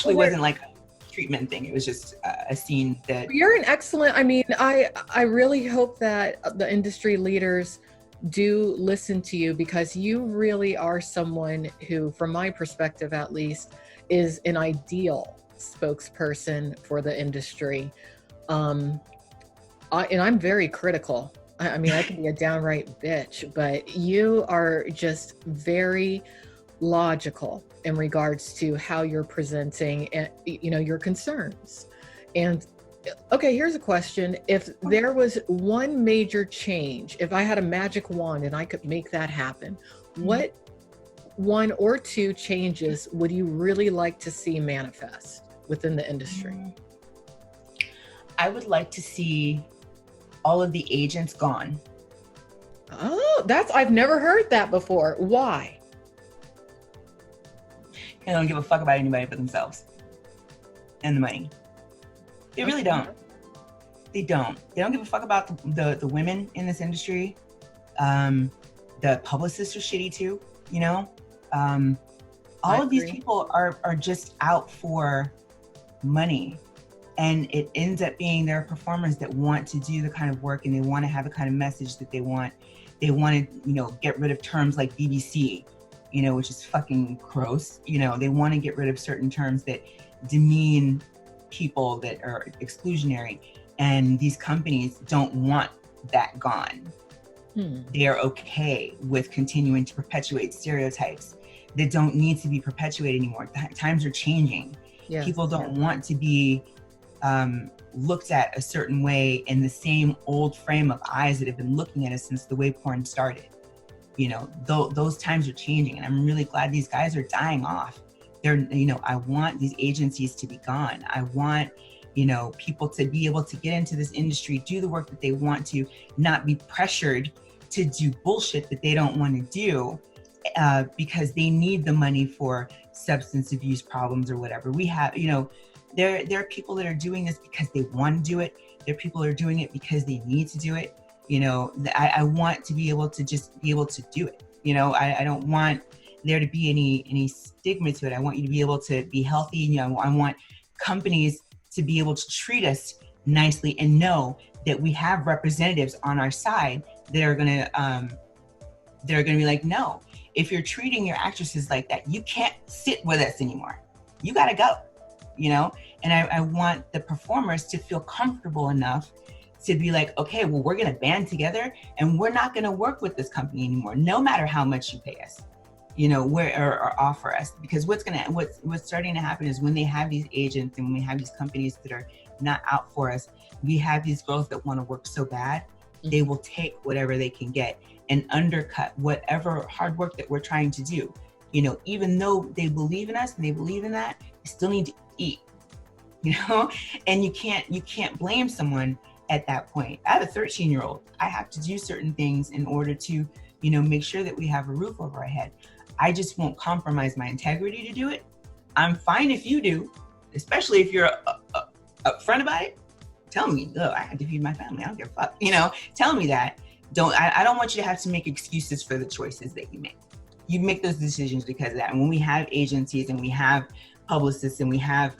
It wasn't like a treatment thing. It was just a scene that. You're an excellent. I mean, I really hope that the industry leaders do listen to you, because you really are someone who, from my perspective at least, is an ideal spokesperson for the industry. And I'm very critical. I mean, I can be a downright bitch, but you are just very logical in regards to how you're presenting, your concerns. And okay, here's a question. If there was one major change, if I had a magic wand and I could make that happen, what one or two changes would you really like to see manifest within the industry? I would like to see all of the agents gone. Oh, I've never heard that before. Why? They don't give a fuck about anybody but themselves and the money. They really don't. They don't. They don't give a fuck about the women in this industry. The publicists are shitty too, all of these people are just out for money. And it ends up being their performers that want to do the kind of work and they want to have the kind of message that they want. They want to, get rid of terms like BBC, which is fucking gross. They want to get rid of certain terms that demean people that are exclusionary. And these companies don't want that gone. They are okay with continuing to perpetuate stereotypes that don't need to be perpetuated anymore. Times are changing. Yes. People don't want to be looked at a certain way in the same old frame of eyes that have been looking at us since the way porn started. You know, those times are changing, and I'm really glad these guys are dying off. I want these agencies to be gone. I want, people to be able to get into this industry, do the work that they want to, not be pressured to do bullshit that they don't want to do because they need the money for substance abuse problems or whatever. We have, there are people that are doing this because they want to do it. There are people that are doing it because they need to do it. I want to be able to just be able to do it. I don't want there to be any stigma to it. I want you to be able to be healthy. I want companies to be able to treat us nicely and know that we have representatives on our side that are gonna be like, no, if you're treating your actresses like that, you can't sit with us anymore. You gotta go, And I want the performers to feel comfortable enough to be like, okay, well, we're gonna band together and we're not gonna work with this company anymore, no matter how much you pay us, or offer us. Because what's starting to happen is when they have these agents and when we have these companies that are not out for us, we have these girls that want to work so bad, they will take whatever they can get and undercut whatever hard work that we're trying to do. Even though they believe in us and they believe in that, they still need to eat, and you can't blame someone at that point. I have a 13-year-old. I have to do certain things in order to, make sure that we have a roof over our head. I just won't compromise my integrity to do it. I'm fine if you do, especially if you're upfront about it. Tell me, look, I have to feed my family. I don't give a fuck. Tell me that. I don't want you to have to make excuses for the choices that you make. You make those decisions because of that. And when we have agencies and we have publicists and we have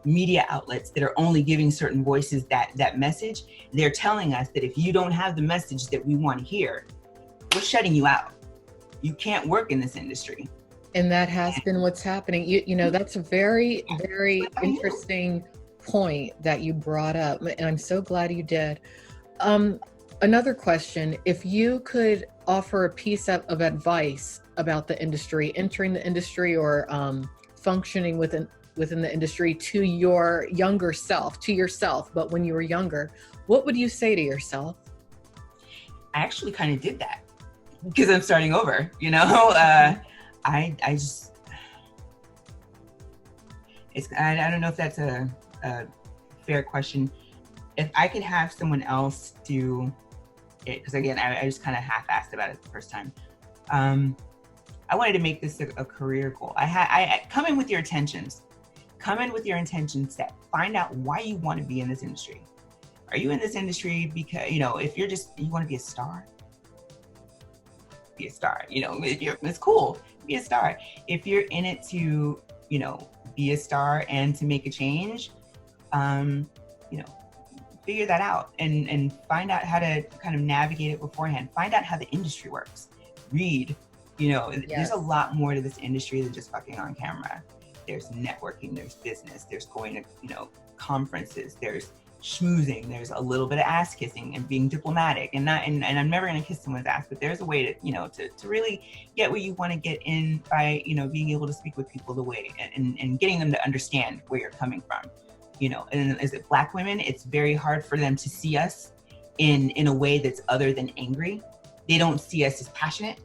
media outlets that are only giving certain voices that message, they're telling us that if you don't have the message that we want to hear, we're shutting you out. You can't work in this industry. And that has been what's happening. That's a very, very interesting point that you brought up, and I'm so glad you did. Another question, if you could offer a piece of advice about the industry, entering the industry or functioning within the industry to your younger self, to yourself, but when you were younger, what would you say to yourself? I actually kind of did that because I'm starting over, I don't know if that's a fair question. If I could have someone else do it, because again, I just kind of half-assed about it the first time. I wanted to make this a career goal. I come in with your intentions. Come in with your intention set. Find out why you want to be in this industry. Are you in this industry because, if you want to be a star? Be a star. It's cool. Be a star. If you're in it to, be a star and to make a change, figure that out and find out how to kind of navigate it beforehand. Find out how the industry works. Read. There's a lot more to this industry than just fucking on camera. There's networking, there's business, there's going to, conferences, there's schmoozing, there's a little bit of ass kissing and being diplomatic and I'm never going to kiss someone's ass, but there's a way to, to really get where you want to get in by, being able to speak with people the way and getting them to understand where you're coming from, and as Black women, it's very hard for them to see us in a way that's other than angry. They don't see us as passionate.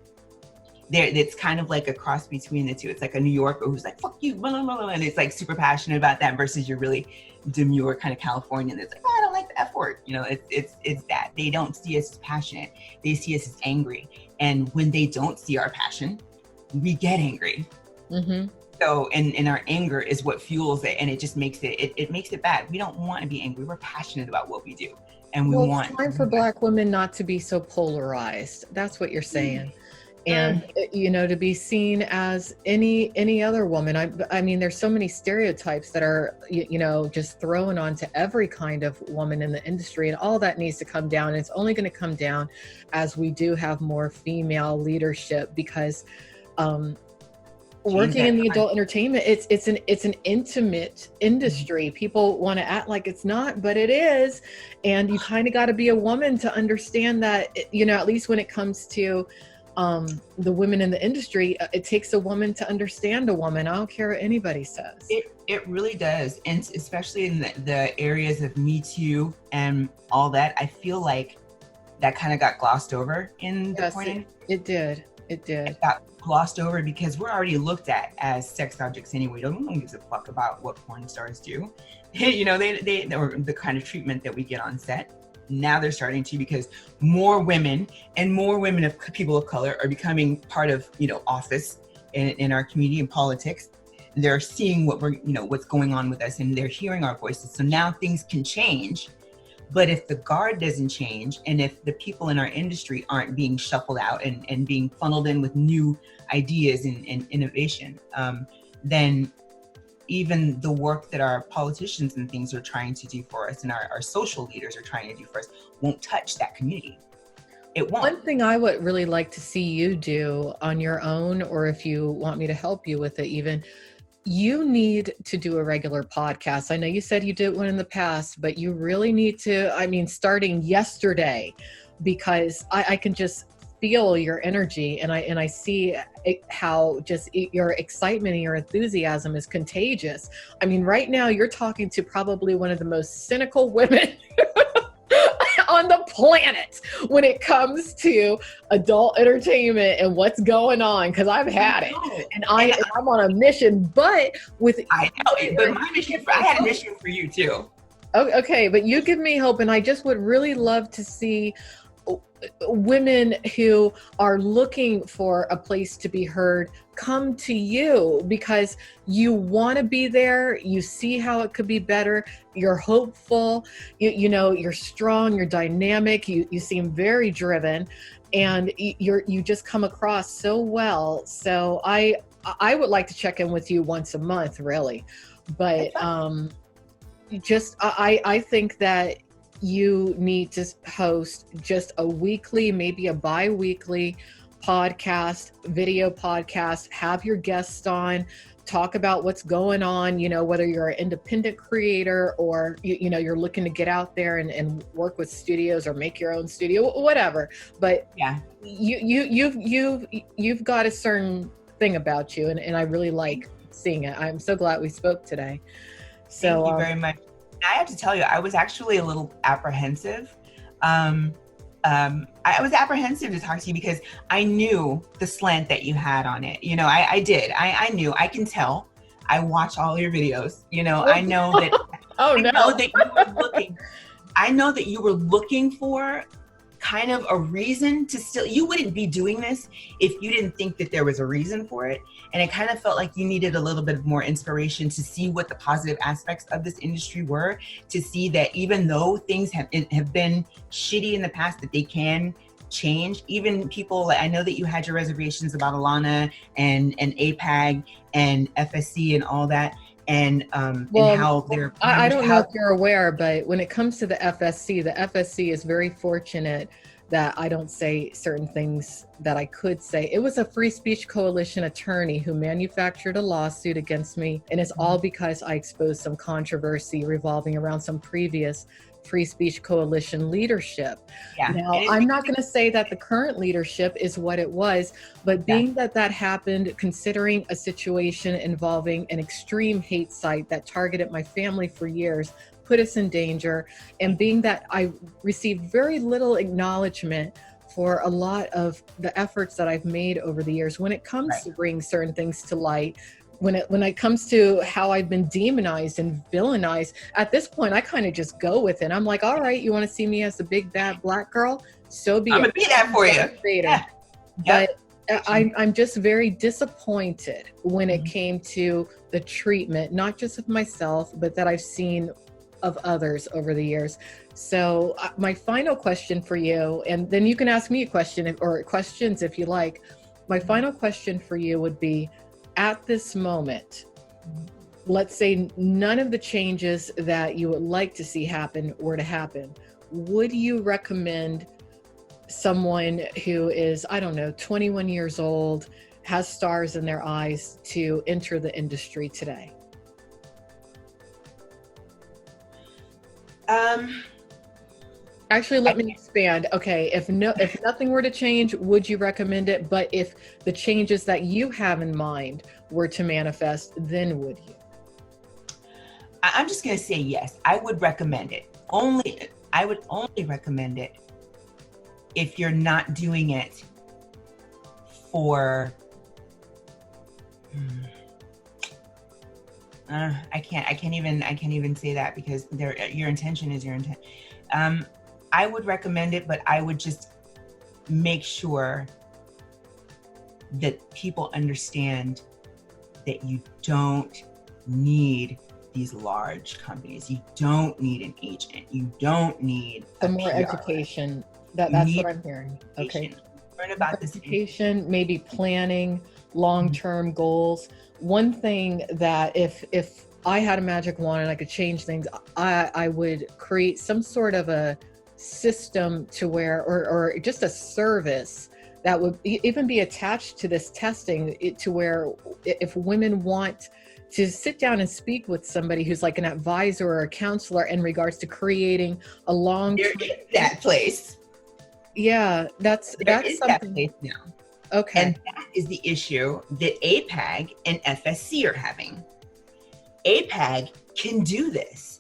It's kind of like a cross between the two. It's like a New Yorker who's like, fuck you, blah, blah, blah, and it's like super passionate about that versus you're really demure kind of Californian that's like, oh, I don't like the F word. It's that. They don't see us as passionate. They see us as angry. And when they don't see our passion, we get angry. Mm-hmm. So, and our anger is what fuels it, and it just makes it makes it bad. We don't want to be angry. We're passionate about what we do. And it's time for Black women not to be so polarized. That's what you're saying. And, to be seen as any other woman. I mean, there's so many stereotypes that are, just thrown onto every kind of woman in the industry, and all that needs to come down. And it's only going to come down as we do have more female leadership, because change working in that. the adult entertainment, it's an intimate industry. People want to act like it's not, but it is. And you kind of got to be a woman to understand that, at least when it comes to the women in the industry, it takes a woman to understand a woman. I don't care what anybody says. It really does. And especially in the areas of Me Too and all that, I feel like that kind of got glossed over in the porn. It did. It got glossed over because we're already looked at as sex objects anyway. No one gives a fuck about what porn stars do. They or the kind of treatment that we get on set. Now they're starting to, because more women of people of color are becoming part of, office in our community and politics. They're seeing what's going on with us, and they're hearing our voices. So now things can change. But if the guard doesn't change, and if the people in our industry aren't being shuffled out and being funneled in with new ideas and innovation, then even the work that our politicians and things are trying to do for us and our social leaders are trying to do for us won't touch that community. It won't. One thing I would really like to see you do on your own, or if you want me to help you with it even, you need to do a regular podcast. I know you said you did one in the past, but you really need to, starting yesterday, because I can just feel your energy, and I see how just your excitement and your enthusiasm is contagious. Right now you're talking to probably one of the most cynical women on the planet when it comes to adult entertainment and what's going on, because I've had it, and I'm on a mission. But I had a mission for you too. Okay, but you give me hope, and I just would really love to see women who are looking for a place to be heard come to you, because you want to be there. You see how it could be better. You're hopeful. You're strong. You're dynamic. You seem very driven, and you just come across so well. So I would like to check in with you once a month, really, but I think that you need to host just a weekly, maybe a bi-weekly podcast, video podcast, have your guests on, talk about what's going on, whether you're an independent creator or, you're looking to get out there and work with studios or make your own studio, whatever. But yeah, you've got a certain thing about you, and I really like seeing it. I'm so glad we spoke today. So thank you very much. I have to tell you, I was actually a little apprehensive. I was apprehensive to talk to you because I knew the slant that you had on it. I did. I knew. I can tell. I watch all your videos. I know that. I know that you were looking for kind of a reason to still. You wouldn't be doing this if you didn't think that there was a reason for it. And it kind of felt like you needed a little bit more inspiration to see what the positive aspects of this industry were, to see that even though things have been shitty in the past, that they can change. Even people, I know that you had your reservations about Alana and APAG and FSC and all that. And how they're. I don't know if you're aware, but when it comes to the FSC is very fortunate that I don't say certain things that I could say. It was a Free Speech Coalition attorney who manufactured a lawsuit against me, and it's all because I exposed some controversy revolving around some previous Free Speech Coalition leadership. Yeah. Now, I'm not going to say that the current leadership is what it was, but being that happened, considering a situation involving an extreme hate site that targeted my family for years, put us in danger, and being that I received very little acknowledgement for a lot of the efforts that I've made over the years when it comes to bringing certain things to light, when it comes to how I've been demonized and villainized, at this point, I kind of just go with it. I'm like, all right, you want to see me as the big bad black girl? So be it. I'm gonna be that for you. Yeah. But I'm just very disappointed when it came to the treatment, not just of myself, but that I've seen of others over the years. So my final question for you, and then you can ask me a question or questions if you like. My final question for you would be, at this moment, let's say none of the changes that you would like to see happen were to happen, would you recommend someone who is, 21 years old, has stars in their eyes to enter the industry today? Actually, let me expand. Okay, if nothing were to change, would you recommend it? But if the changes that you have in mind were to manifest, then would you? I'm just going to say yes. I would recommend it. I would only recommend it if you're not doing it for. I can't even say that, because your intention is your intent. I would recommend it, but I would just make sure that people understand that you don't need these large companies. You don't need an agent. You don't need the more PR. Education. That's what I'm hearing. Okay. Learn about this education, maybe planning, long-term goals. One thing that if I had a magic wand and I could change things, I would create some sort of a system to where, or just a service that would even be attached to this testing, to where if women want to sit down and speak with somebody who's like an advisor or a counselor in regards to creating a long-term. There is that place. Yeah, that's something. That place now. Okay. And that is the issue that APAG and FSC are having. APAG can do this.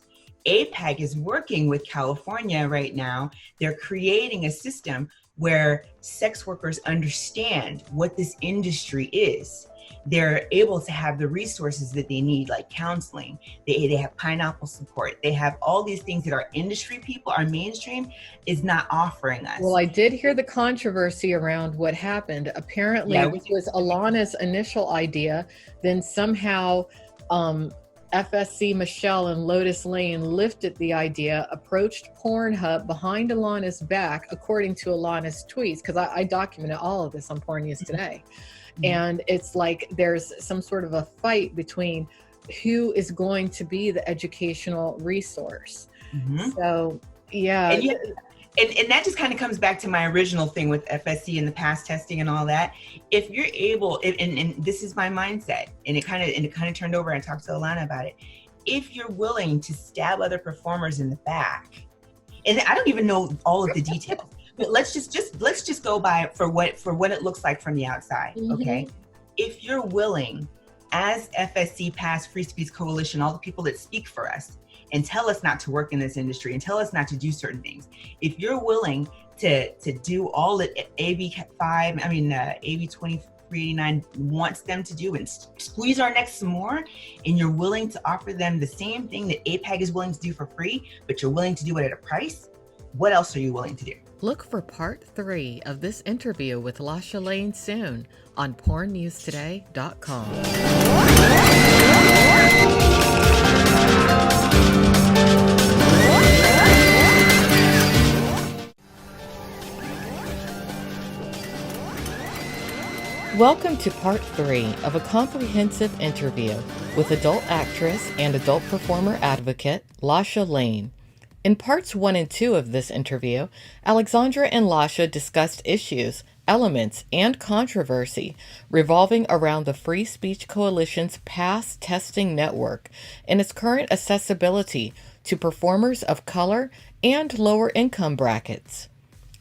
APAG is working with California right now. They're creating a system where sex workers understand what this industry is. They're able to have the resources that they need, like counseling. They have pineapple support. They have all these things that our industry people, our mainstream, is not offering us. Well, I did hear the controversy around what happened. Apparently, this was Alana's initial idea. Then somehow FSC Michelle and Lotus Lane lifted the idea, approached Pornhub behind Alana's back, according to Alana's tweets, because I documented all of this on Porn News Today. And it's like there's some sort of a fight between who is going to be the educational resource. So, yeah. And that just kind of comes back to my original thing with FSC and the past testing and all that. If you're able, and this is my mindset, and it kind of turned over, and I talked to Alana about it. If you're willing to stab other performers in the back, and I don't even know all of the details, but let's just go by for what it looks like from the outside. Okay. If you're willing, as FSC, Past Free Speech Coalition, all the people that speak for us and tell us not to work in this industry and tell us not to do certain things, if you're willing to do all that AB 2389 wants them to do and squeeze our necks some more, and you're willing to offer them the same thing that APAG is willing to do for free, but you're willing to do it at a price, what else are you willing to do? Look for part 3 of this interview with Lasha Lane soon on pornnewstoday.com. Welcome to part 3 of a comprehensive interview with adult actress and adult performer advocate Lasha Lane. In parts 1 and 2 of this interview, Alexandra and Lasha discussed issues, elements, and controversy revolving around the Free Speech Coalition's past testing network and its current accessibility to performers of color and lower income brackets.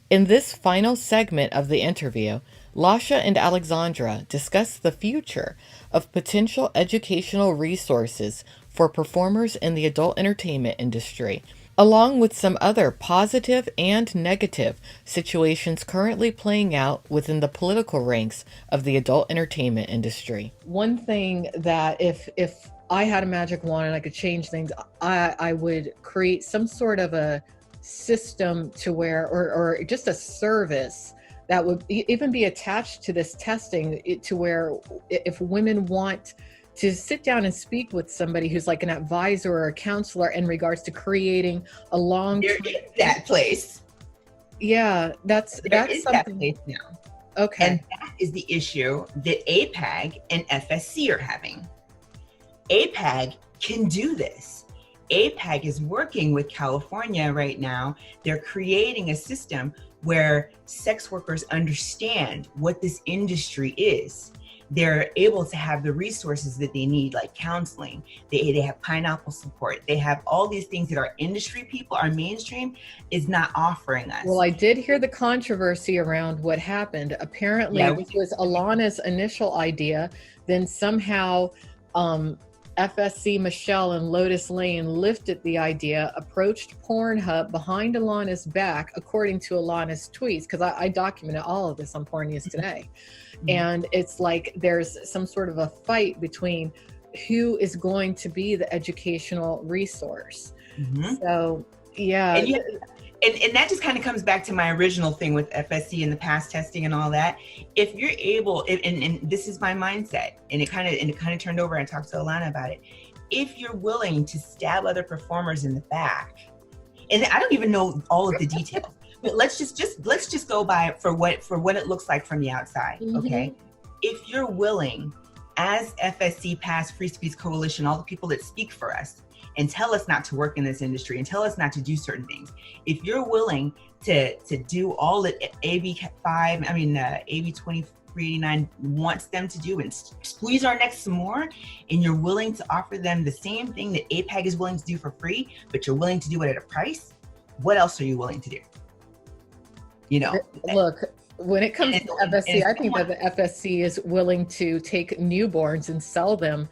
In this final segment of the interview, Lasha and Alexandra discuss the future of potential educational resources for performers in the adult entertainment industry, along with some other positive and negative situations currently playing out within the political ranks of the adult entertainment industry. One thing that if I had a magic wand and I could change things, I would create some sort of a system to where, or just a service that would even be attached to this testing, to where if women want to sit down and speak with somebody who's like an advisor or a counselor in regards to creating a long-term. There is that place. Yeah, that's something. That place now. Okay. And that is the issue that APAG and FSC are having. APAG can do this. APAG is working with California right now. They're creating a system where sex workers understand what this industry is. they're able to have the resources that they need, like counseling. They have pineapple support. They have all these things that our industry people, our mainstream, is not offering us. Well, I did hear the controversy around what happened. Apparently, this was Alana's initial idea. Then somehow FSC Michelle and Lotus Lane lifted the idea, approached Pornhub behind Alana's back, according to Alana's tweets, because I documented all of this on Porn News Today. And it's like there's some sort of a fight between who is going to be the educational resource. So, yeah. And that just kind of comes back to my original thing with FSC and the past testing and all that. If you're able, and this is my mindset, and it kind of turned over, and talked to Alana about it. If you're willing to stab other performers in the back, and I don't even know all of the details, but let's just go by for what it looks like from the outside. Okay, if you're willing, as FSC, past Free Speech Coalition, all the people that speak for us and tell us not to work in this industry and tell us not to do certain things, if you're willing to do all that AB 2389 wants them to do and squeeze our necks some more, and you're willing to offer them the same thing that APAG is willing to do for free, but you're willing to do it at a price, what else are you willing to do? You know, look, when it comes to FSC, I think that the FSC is willing to take newborns and sell them.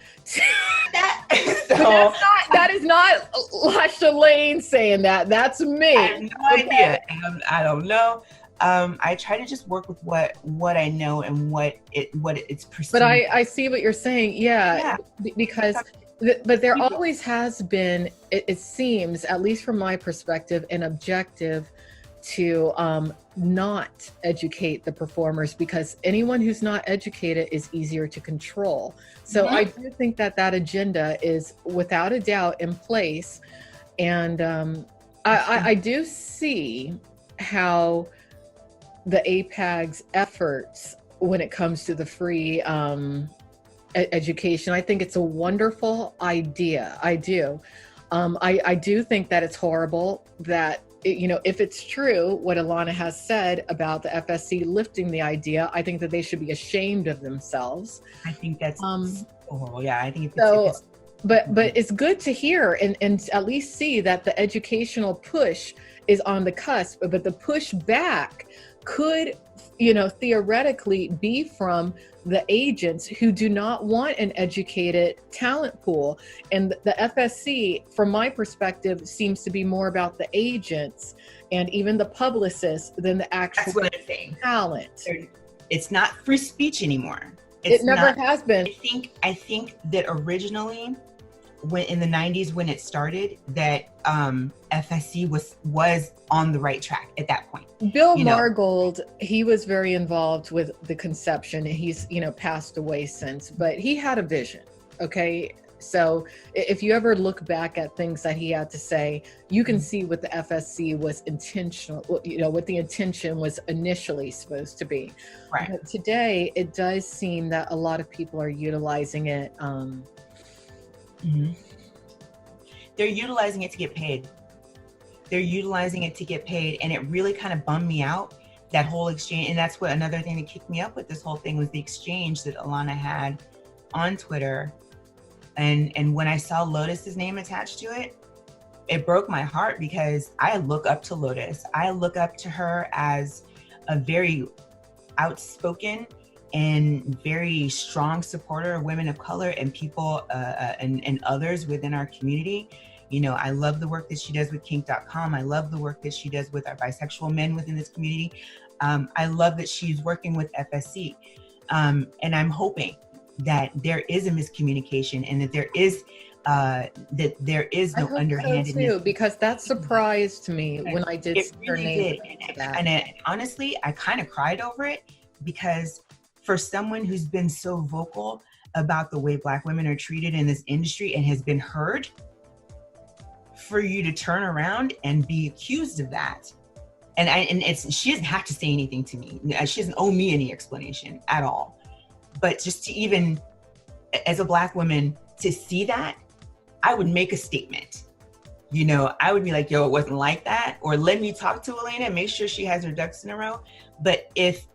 That is not Lasha Lane saying that. That's me. I have no idea. I don't know. I try to just work with what I know and what it's perceived. But I see what you're saying. Yeah. Because but there always has been, it seems, at least from my perspective, an objective to not educate the performers, because anyone who's not educated is easier to control. So I do think that agenda is without a doubt in place. And I do see how the APAG's efforts when it comes to the free education, I think it's a wonderful idea. I do. I do think that it's horrible that, you know, if it's true what Alana has said about the FSC lifting the idea, I think that they should be ashamed of themselves. I think that's horrible. Yeah, I think but it's good to hear and at least see that the educational push is on the cusp, but the push back could, you know, theoretically be from the agents who do not want an educated talent pool. And the FSC, from my perspective, seems to be more about the agents and even the publicists than the actual talent. It's not free speech anymore. It never has been. I think that originally, when in the 90s when it started, that FSC was on the right track at that point. Bill Margold, he was very involved with the conception. He's, you know, passed away since, but he had a vision. Okay. So if you ever look back at things that he had to say, you can see what the FSC was intentional, you know, what the intention was initially supposed to be. Right. But today, it does seem that a lot of people are utilizing it. They're utilizing it to get paid. And it really kind of bummed me out, that whole exchange. And that's what another thing that kicked me up with this whole thing was the exchange that Alana had on Twitter. And when I saw Lotus's name attached to it, it broke my heart, because I look up to Lotus. I look up to her as a very outspoken and very strong supporter of women of color and people and others within our community. You know, I love the work that she does with kink.com. I love the work that she does with our bisexual men within this community. I love that she's working with FSC. And I'm hoping that there is a miscommunication and that there is no underhandedness. So too, because that surprised me when I did see her name. And honestly, I kind of cried over it, because for someone who's been so vocal about the way Black women are treated in this industry and has been heard, for you to turn around and be accused of that. She doesn't have to say anything to me. She doesn't owe me any explanation at all. But just to even, as a Black woman, to see that, I would make a statement. You know, I would be like, yo, it wasn't like that. Or let me talk to Elena and make sure she has her ducks in a row. But if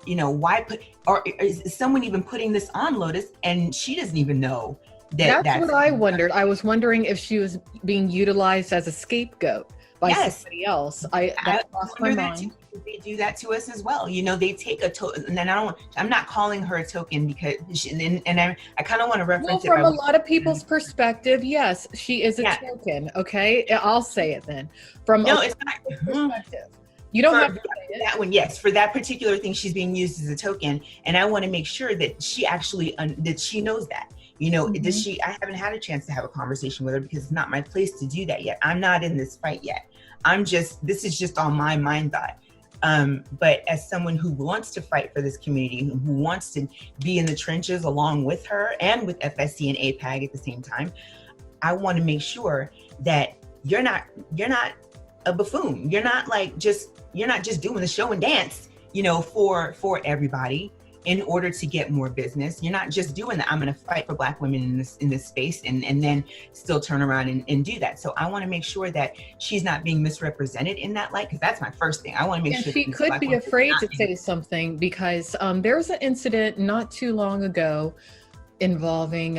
why put, or is someone even putting this on Lotus and she doesn't even know that's what I wondered. I was wondering if she was being utilized as a scapegoat by somebody else. That crossed my mind. They do that to us as well. They take a token, and then I'm not calling her a token because I kind of want to reference from a lot of people's perspective, yes, she is a token. Okay, I'll say it then. From it's not perspective. You don't have to say it. That one, yes, for that particular thing, she's being used as a token, and I want to make sure that she actually that she knows that. Does she? I haven't had a chance to have a conversation with her because it's not my place to do that yet. I'm not in this fight yet. This is just on my mind thought. But as someone who wants to fight for this community, who wants to be in the trenches along with her and with FSC and APAG at the same time, I want to make sure that you're not a buffoon. You're not just doing the show and dance, for everybody in order to get more business. You're not just doing that. I'm going to fight for Black women in this space and then still turn around and do that. So I want to make sure that she's not being misrepresented in that light, because that's my first thing. I want to make sure she could be afraid to say something because there was an incident not too long ago involving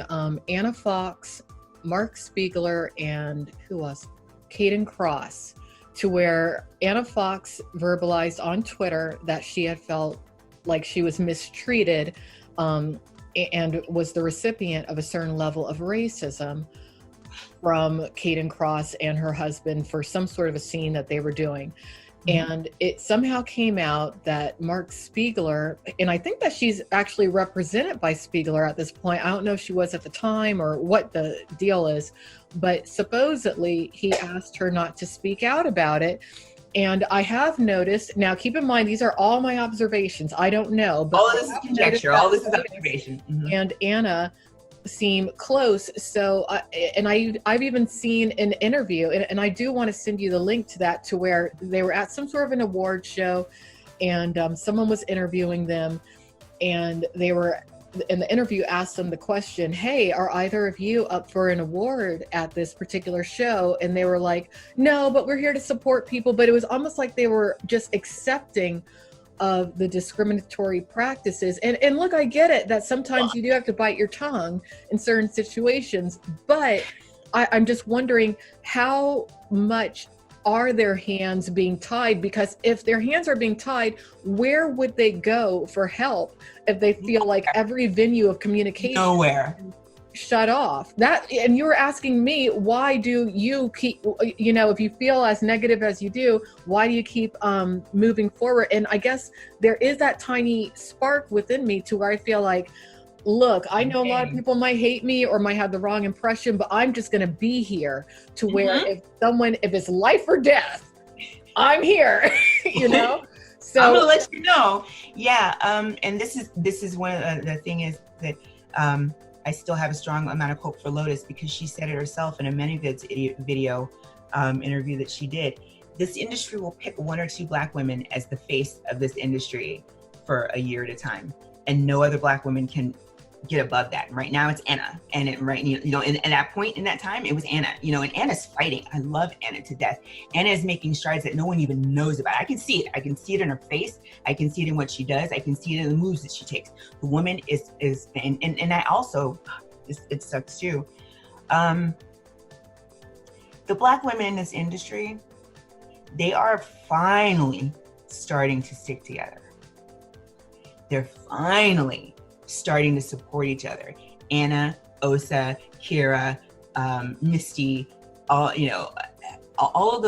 Anna Fox, Mark Spiegler, and who else? Caden Cross, to where Anna Fox verbalized on Twitter that she had felt like she was mistreated and was the recipient of a certain level of racism from Caden Cross and her husband for some sort of a scene that they were doing. And it somehow came out that Mark Spiegler, and I think that she's actually represented by Spiegler at this point. I don't know if she was at the time or what the deal is, but supposedly he asked her not to speak out about it. And I have noticed, now keep in mind, these are all my observations. I don't know. But all this is conjecture. All this is observation. And Anna seem close. So, I've even seen an interview, and I do want to send you the link to that, to where they were at some sort of an award show and someone was interviewing them, and the interview asked them the question, hey, are either of you up for an award at this particular show? And they were like, no, but we're here to support people. But it was almost like they were just accepting of the discriminatory practices. And look, I get it that sometimes you do have to bite your tongue in certain situations, but I'm just wondering, how much are their hands being tied? Because if their hands are being tied, where would they go for help if they feel like every venue of communication nowhere shut off? And you were asking me, why do you keep, if you feel as negative as you do, why do you keep moving forward? And I guess there is that tiny spark within me to where I feel like, look, I know a lot of people might hate me or might have the wrong impression, but I'm just going to be here to where if it's life or death, I'm here, So I'm going to let you know. Yeah. And this is one of the thing is that I still have a strong amount of hope for Lotus, because she said it herself in a ManyVids video interview that she did. This industry will pick one or two Black women as the face of this industry for a year at a time, and no other Black women can get above that. And right now it's Anna, and at that point in that time it was Anna, and Anna's fighting. I love Anna to death. Anna is making strides that no one even knows about. I can see it in her face. I can see it in what she does. I can see it in the moves that she takes. The woman is and I also, it sucks too. The Black women in this industry, they are finally starting to stick together. They're finally starting to support each other. Anna, Osa, Kira, Misty, all of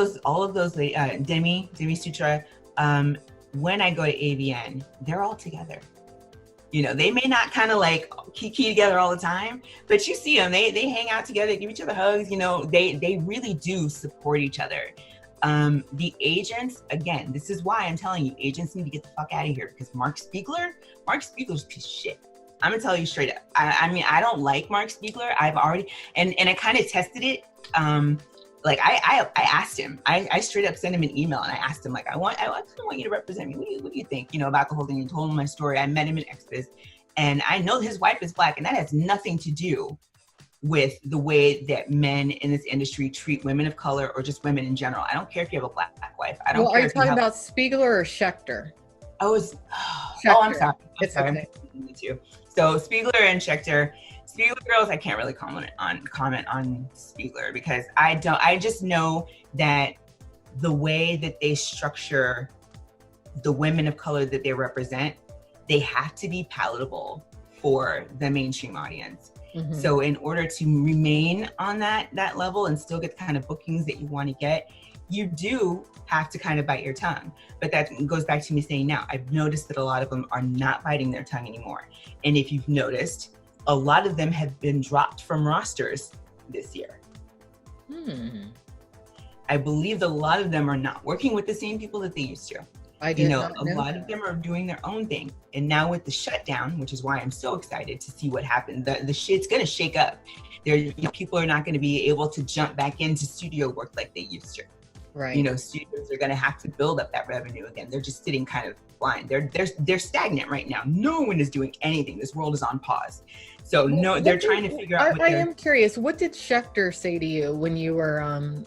those, Demi Sutra. When I go to AVN, they're all together. They may not kind of like kiki together all the time, but you see them, they hang out together, give each other hugs. They really do support each other. The agents, again, this is why I'm telling you, agents need to get the fuck out of here, because Mark Spiegler's a piece of shit. I'm gonna tell you straight up. I mean, I don't like Mark Spiegler. I've already, and I kind of tested it. I asked him, I straight up sent him an email and I asked him, I kind of want you to represent me. What do you think, about the whole thing? And told him my story. I met him in Expo, and I know his wife is Black, and that has nothing to do with the way that men in this industry treat women of color or just women in general. I don't care if you have a black wife. I don't care. Are you talking about Spiegler or Schechter? Oh, I'm sorry. It's okay. Me too. So Spiegler and Schechter. Spiegler girls, I can't really comment on Spiegler because I just know that the way that they structure the women of color that they represent, they have to be palatable for the mainstream audience. Mm-hmm. So in order to remain on that level and still get the kind of bookings that you want to get, you do have to kind of bite your tongue. But that goes back to me saying now, I've noticed that a lot of them are not biting their tongue anymore. And if you've noticed, a lot of them have been dropped from rosters this year. I believe a lot of them are not working with the same people that they used to. A lot of them are doing their own thing. And now with the shutdown, which is why I'm so excited to see what happens, the shit's gonna shake up. People are not gonna be able to jump back into studio work like they used to. Right. Studios are gonna have to build up that revenue again. They're just sitting kind of blind. They're stagnant right now. No one is doing anything. This world is on pause. So they're trying to figure out. I am curious. What did Schechter say to you when you were,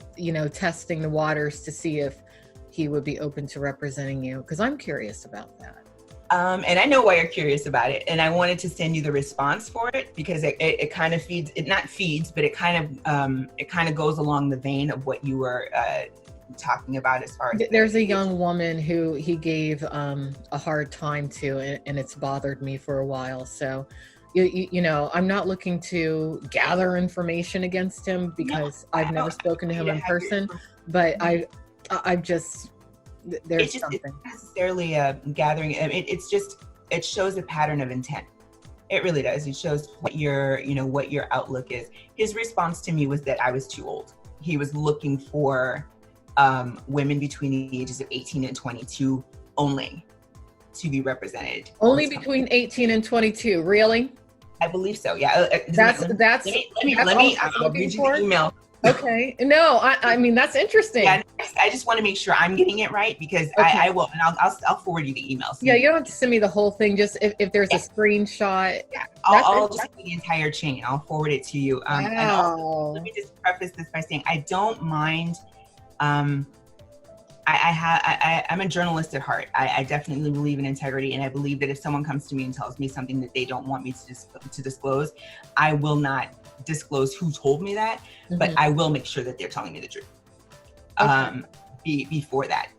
testing the waters to see if he would be open to representing you? Because I'm curious about that. And I know why you're curious about it. And I wanted to send you the response for it because it kind of feeds. It not feeds, but it kind of goes along the vein of what you were talking about as far as. There's a young woman who he gave a hard time to, and it's bothered me for a while. So. I'm not looking to gather information against him because I've never spoken to him in person, but I've just, there's something. It's not necessarily a gathering. It shows a pattern of intent. It really does. It shows what your outlook is. His response to me was that I was too old. He was looking for women between the ages of 18 and 22 only to be represented. Only between 18 and 22, really? I believe so. Yeah. Let me. I'll read you the email. Okay. No, I mean that's interesting. Yeah, I just want to make sure I'm getting it right because I will, and I'll forward you the emails. Yeah, you don't have to send me the whole thing. Just if there's a screenshot. Yeah, I'll just do the entire chain. I'll forward it to you. Wow. And also, let me just preface this by saying I don't mind. I'm a journalist at heart. I definitely believe in integrity, and I believe that if someone comes to me and tells me something that they don't want me to disclose, I will not disclose who told me that, but I will make sure that they're telling me the truth. Before that.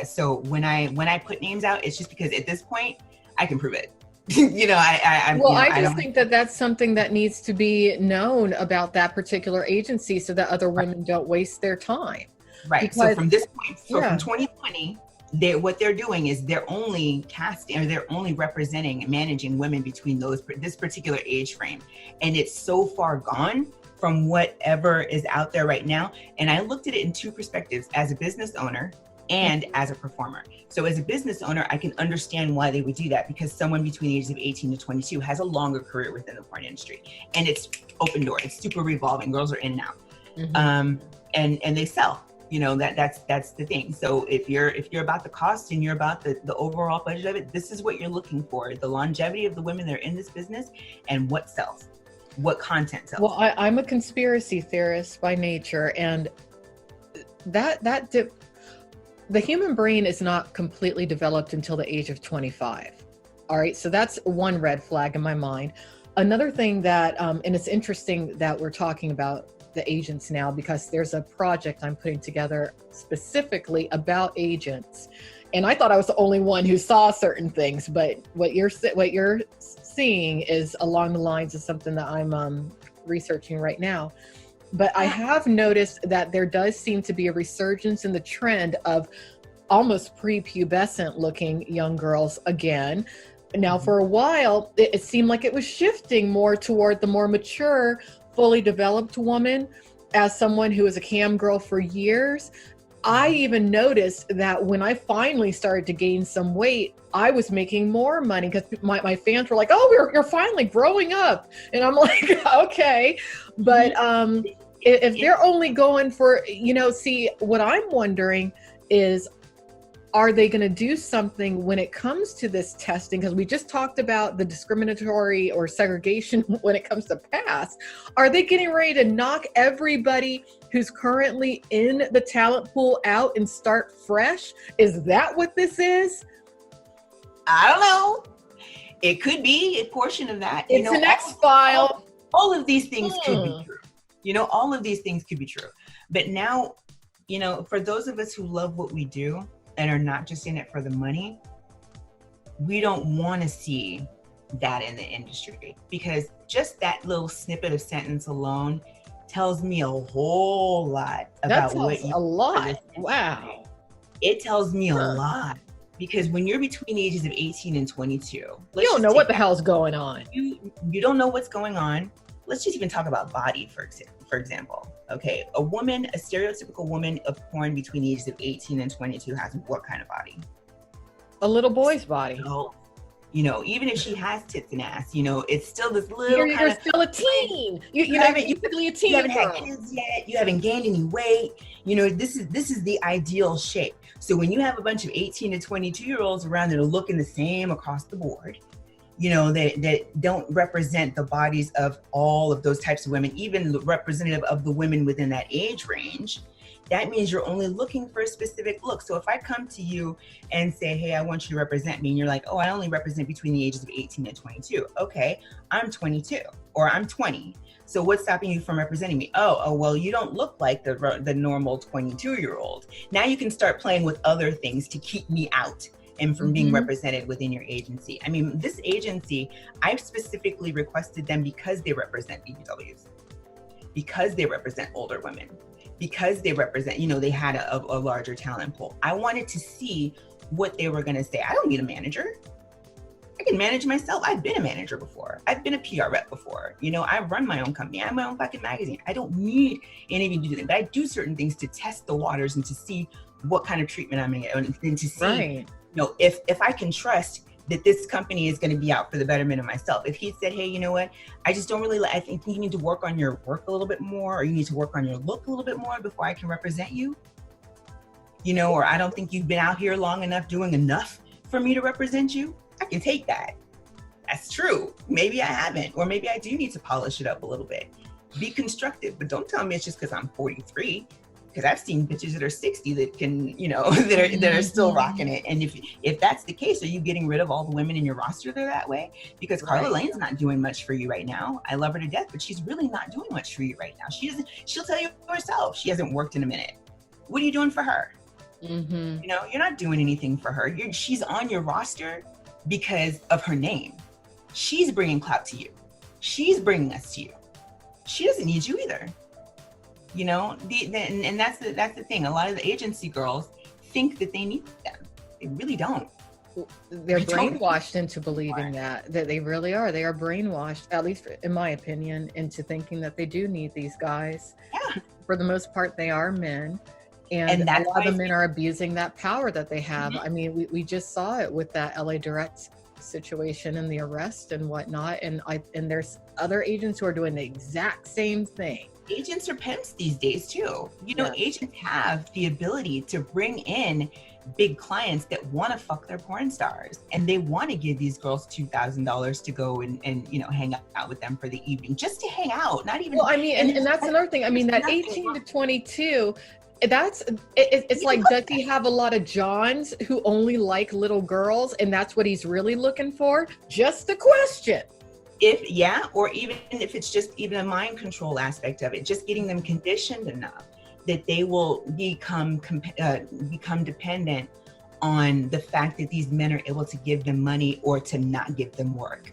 So when I put names out, it's just because at this point I can prove it. I just think that that's something that needs to be known about that particular agency so that other women don't waste their time. Right. Because, so from this point, from 2020, what they're doing is they're only casting or they're only representing and managing women between this particular age frame. And it's so far gone from whatever is out there right now. And I looked at it in two perspectives, as a business owner and as a performer. So as a business owner, I can understand why they would do that because someone between the ages of 18 to 22 has a longer career within the porn industry. And it's open door. It's super revolving. Girls are in now. And they sell. That's the thing. So if you're about the cost and you're about the overall budget of it, this is what you're looking for: the longevity of the women that are in this business and what sells, what content sells. Well, I'm a conspiracy theorist by nature, and the human brain is not completely developed until the age of 25. All right, so that's one red flag in my mind. Another thing that, and it's interesting that we're talking about the agents now because there's a project I'm putting together specifically about agents, and I thought I was the only one who saw certain things, but what you're seeing is along the lines of something that I'm researching right now. But I have noticed that there does seem to be a resurgence in the trend of almost prepubescent looking young girls again. Now, for a while, it seemed like it was shifting more toward the more mature, fully developed woman. As someone who was a cam girl for years, I even noticed that when I finally started to gain some weight, I was making more money because my fans were like, "Oh, you're finally growing up," and I'm like, "Okay," but if they're only going for, see, what I'm wondering is, are they going to do something when it comes to this testing? Because we just talked about the discriminatory or segregation when it comes to pass. Are they getting ready to knock everybody who's currently in the talent pool out and start fresh? Is that what this is? I don't know. It could be a portion of that. It's an X-file. All of these things could be true. All of these things could be true. But now, for those of us who love what we do and are not just in it for the money, we don't want to see that in the industry, because just that little snippet of sentence alone tells me a whole lot about what you. A lot. Wow. It tells me a lot, because when you're between the ages of 18 and 22, you don't know what the hell's going on. You don't know what's going on. Let's just even talk about body, for example. Okay, a stereotypical woman of porn between the ages of 18 and 22 has what kind of body? A little boy's body. So, even if she has tits and ass, it's still this little You're still a teen. You're typically a teen. You haven't had kids yet. You haven't gained any weight. This is the ideal shape. So when you have a bunch of 18 to 22-year-olds around that are looking the same across the board, that don't represent the bodies of all of those types of women, even representative of the women within that age range, that means you're only looking for a specific look. So if I come to you and say, hey, I want you to represent me, and you're like, oh, I only represent between the ages of 18 and 22. Okay, I'm 22 or I'm 20. So what's stopping you from representing me? Oh, well, you don't look like the normal 22-year-old. Now you can start playing with other things to keep me out and from being represented within your agency. I mean, this agency, I've specifically requested them because they represent BBWs, because they represent older women, because they represent, they had a larger talent pool. I wanted to see what they were going to say. I don't need a manager. I can manage myself. I've been a manager before. I've been a PR rep before. I've run my own company. I have my own fucking magazine. I don't need anything to do that. But I do certain things to test the waters and to see what kind of treatment I'm going to get, and to see, if I can trust that this company is going to be out for the betterment of myself. If he said, hey, you know what, I just don't really I think you need to work on your work a little bit more, or you need to work on your look a little bit more before I can represent you, or I don't think you've been out here long enough doing enough for me to represent you, I can take that. That's true. Maybe I haven't, or maybe I do need to polish it up a little bit. Be constructive, but don't tell me it's just because I'm 43. Because I've seen bitches that are 60 that can, that are still rocking it. And if that's the case, are you getting rid of all the women in your roster that are that way? Because Carla Lane's not doing much for you right now. I love her to death, but she's really not doing much for you right now. She'll tell you herself, she hasn't worked in a minute. What are you doing for her? You're not doing anything for her. She's on your roster because of her name. She's bringing clout to you. She's bringing us to you. She doesn't need you either. And that's the thing. A lot of the agency girls think that they need them. They really don't. They're brainwashed into believing that they really are. They are brainwashed, at least in my opinion, into thinking that they do need these guys. Yeah. For the most part, they are men. And a lot of the men are abusing that power that they have. I mean, we just saw it with that LA Direct situation and the arrest and whatnot. And there's other agents who are doing the exact same thing. Agents are pimps these days too. Agents have the ability to bring in big clients that want to fuck their porn stars, and they want to give these girls $2,000 to go and hang out with them for the evening, just to hang out. Not even. Well, I mean, and that's another thing. I mean, that 18 to 22. It's like, does he have a lot of Johns who only like little girls, and that's what he's really looking for? Just a question. Or even if it's just even a mind control aspect of it, just getting them conditioned enough that they will become dependent on the fact that these men are able to give them money or to not give them work.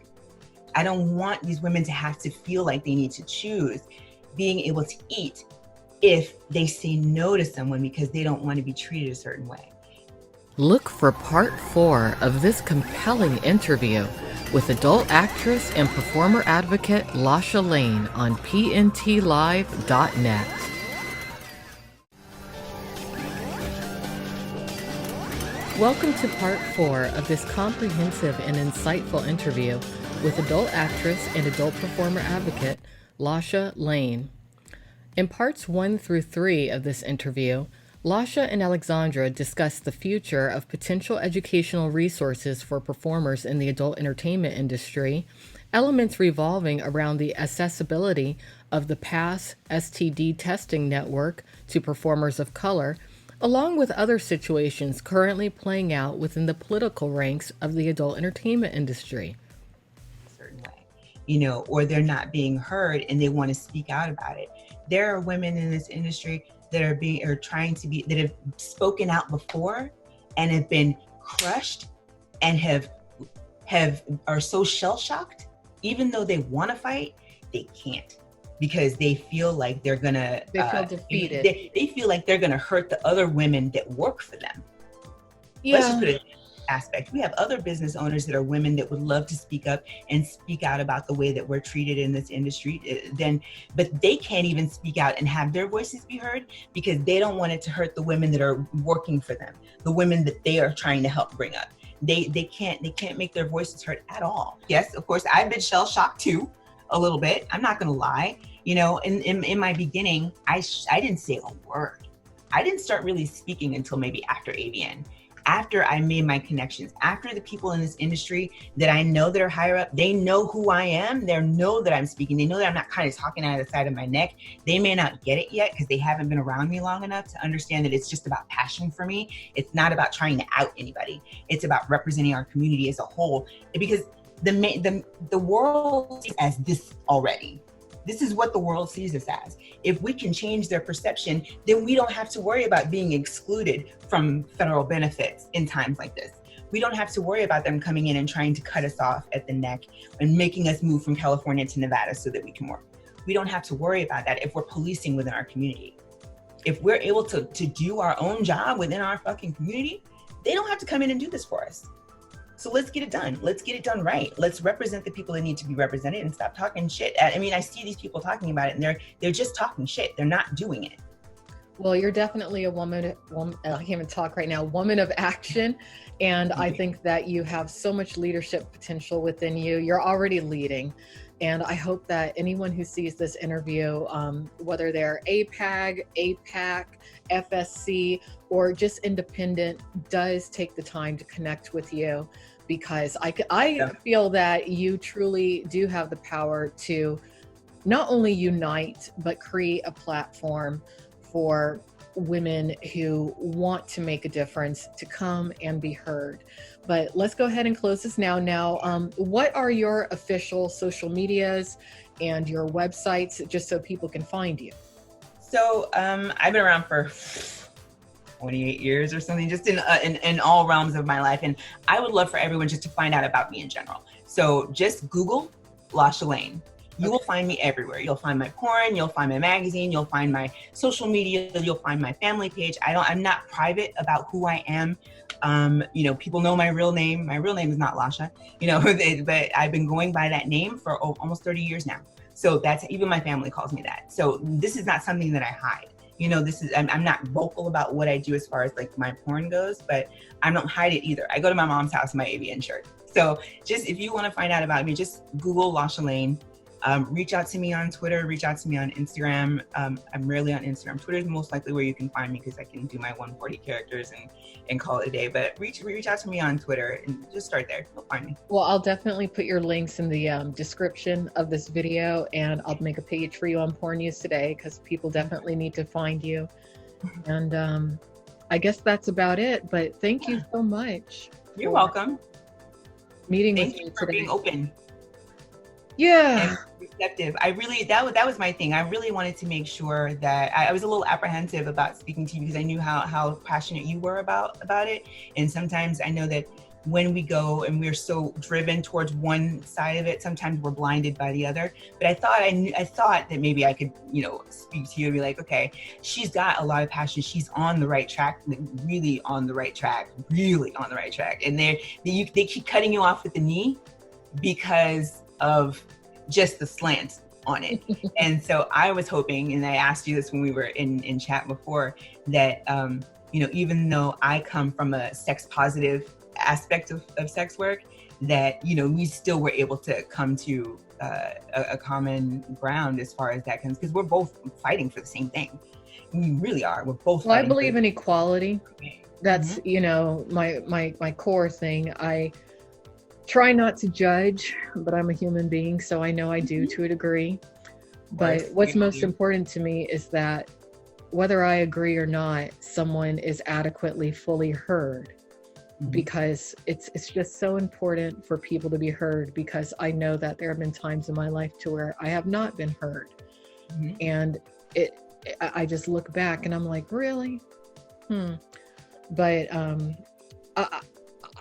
I don't want these women to have to feel like they need to choose being able to eat if they say no to someone because they don't want to be treated a certain way. Look for part 4 of this compelling interview with adult actress and performer advocate Lasha Lane on pntlive.net. Welcome to part 4 of this comprehensive and insightful interview with adult actress and adult performer advocate Lasha Lane. In parts 1 through 3 of this interview, Lasha and Alexandra discuss the future of potential educational resources for performers in the adult entertainment industry, elements revolving around the accessibility of the PASS STD testing network to performers of color, along with other situations currently playing out within the political ranks of the adult entertainment industry. A certain way, or they're not being heard and they want to speak out about it. There are women in this industry that are trying to be, that have spoken out before and have been crushed and are so shell shocked, even though they want to fight, they can't, because they feel like they're gonna They feel defeated. They feel like they're gonna hurt the other women that work for them. Yeah. Let's just put it aspect. We have other business owners that are women that would love to speak up and speak out about the way that we're treated in this industry, but they can't even speak out and have their voices be heard because they don't want it to hurt the women that are working for them, the women that they are trying to help bring up. They can't make their voices heard at all. Yes, of course, I've been shell shocked too, a little bit. I'm not gonna lie. In my beginning, I didn't say a word. I didn't start really speaking until maybe after AVN. After I made my connections, after the people in this industry that I know that are higher up, they know who I am. They know that I'm speaking. They know that I'm not kind of talking out of the side of my neck. They may not get it yet because they haven't been around me long enough to understand that it's just about passion for me. It's not about trying to out anybody. It's about representing our community as a whole, because the world sees as this already. This is what the world sees us as. If we can change their perception, then we don't have to worry about being excluded from federal benefits in times like this. We don't have to worry about them coming in and trying to cut us off at the neck and making us move from California to Nevada so that we can work. We don't have to worry about that if we're policing within our community. If we're able to do our own job within our fucking community, they don't have to come in and do this for us. So let's get it done. Let's get it done right. Let's represent the people that need to be represented and stop talking shit. I mean, I see these people talking about it and they're just talking shit. They're not doing it. Well, you're definitely a woman, I can't even talk right now, woman of action. And I think that you have so much leadership potential within you. You're already leading. And I hope that anyone who sees this interview, whether they're APAG, APAC, FSC, or just independent, does take the time to connect with you, because I feel that you truly do have the power to not only unite, but create a platform for women who want to make a difference to come and be heard. But let's go ahead and close this now. Now, what are your official social medias and your websites, just so people can find you? So I've been around for 28 years or something, just in all realms of my life. And I would love for everyone just to find out about me in general. So just Google Lasha Lane. You will find me everywhere. You'll find my porn, you'll find my magazine, you'll find my social media, you'll find my family page. I'm not private about who I am. People know my real name. My real name is not Lasha, but I've been going by that name for almost 30 years now. So that's, even my family calls me that. So this is not something that I hide. I'm not vocal about what I do as far as like my porn goes, but I don't hide it either. I go to my mom's house in my AVN shirt. So just, if you want to find out about me, just Google Lasha Lane. Reach out to me on Twitter, reach out to me on Instagram. I'm rarely on Instagram. Twitter is most likely where you can find me, because I can do my 140 characters and call it a day. But reach out to me on Twitter and just start there. You'll find me. Well, I'll definitely put your links in the description of this video, and I'll make a page for you on Porn News Today, because people definitely need to find you. And I guess that's about it. But thank you so much. You're welcome. Meeting Thank with you me for today. being open. Yeah. And receptive. I really, that was my thing. I really wanted to make sure that I was a little apprehensive about speaking to you, because I knew how passionate you were about it. And sometimes I know that when we go and we're so driven towards one side of it, sometimes we're blinded by the other. But I thought that maybe I could, speak to you and be like, okay, she's got a lot of passion. She's on the right track, really on the right track. And they keep cutting you off with the knee because of just the slant on it. And so I was hoping, and I asked you this when we were in chat before, that, even though I come from a sex positive aspect of sex work, that, we still were able to come to a common ground as far as that comes, because we're both fighting for the same thing. We really are. We're both Well, I believe in equality. That's, my core thing. I try not to judge, but I'm a human being, so I know I do to a degree. But what's most important to me is that whether I agree or not, someone is adequately fully heard, because it's just so important for people to be heard, because I know that there have been times in my life to where I have not been heard. And I just look back and I'm like, really? But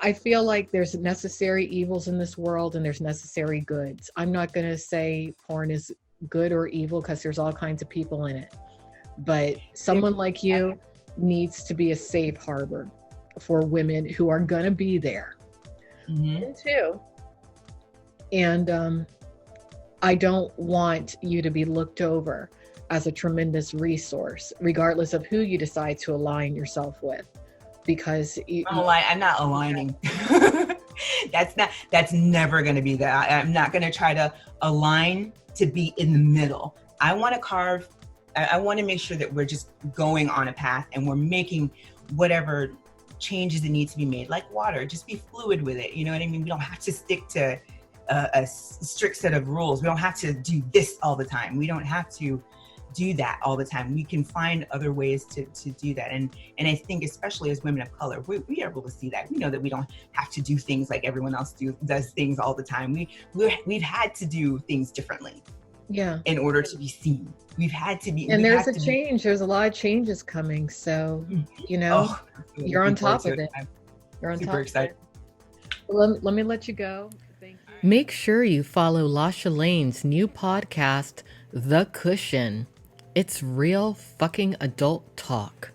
I feel like there's necessary evils in this world and there's necessary goods. I'm not going to say porn is good or evil, because there's all kinds of people in it. But someone like you needs to be a safe harbor for women who are going to be there. Me too. And I don't want you to be looked over as a tremendous resource, regardless of who you decide to align yourself with. Because I'm not aligning. That's never going to be that. I'm not going to try to align to be in the middle. I want to make sure that we're just going on a path and we're making whatever changes that need to be made, like water. Just be fluid with it. You know what I mean? We don't have to stick to a strict set of rules. We don't have to do this all the time. We don't have to do that all the time. We can find other ways to do that. And I think especially as women of color, we are able to see that. We know that we don't have to do things like everyone else does things all the time. We've had to do things differently. In order to be seen. We've had to be. And there's a change. There's a lot of changes coming. So, you're on top of it. You're on top of it. Let me let you go. Thank you. Make sure you follow Lasha Lane's new podcast, The Cushion. It's real fucking adult talk.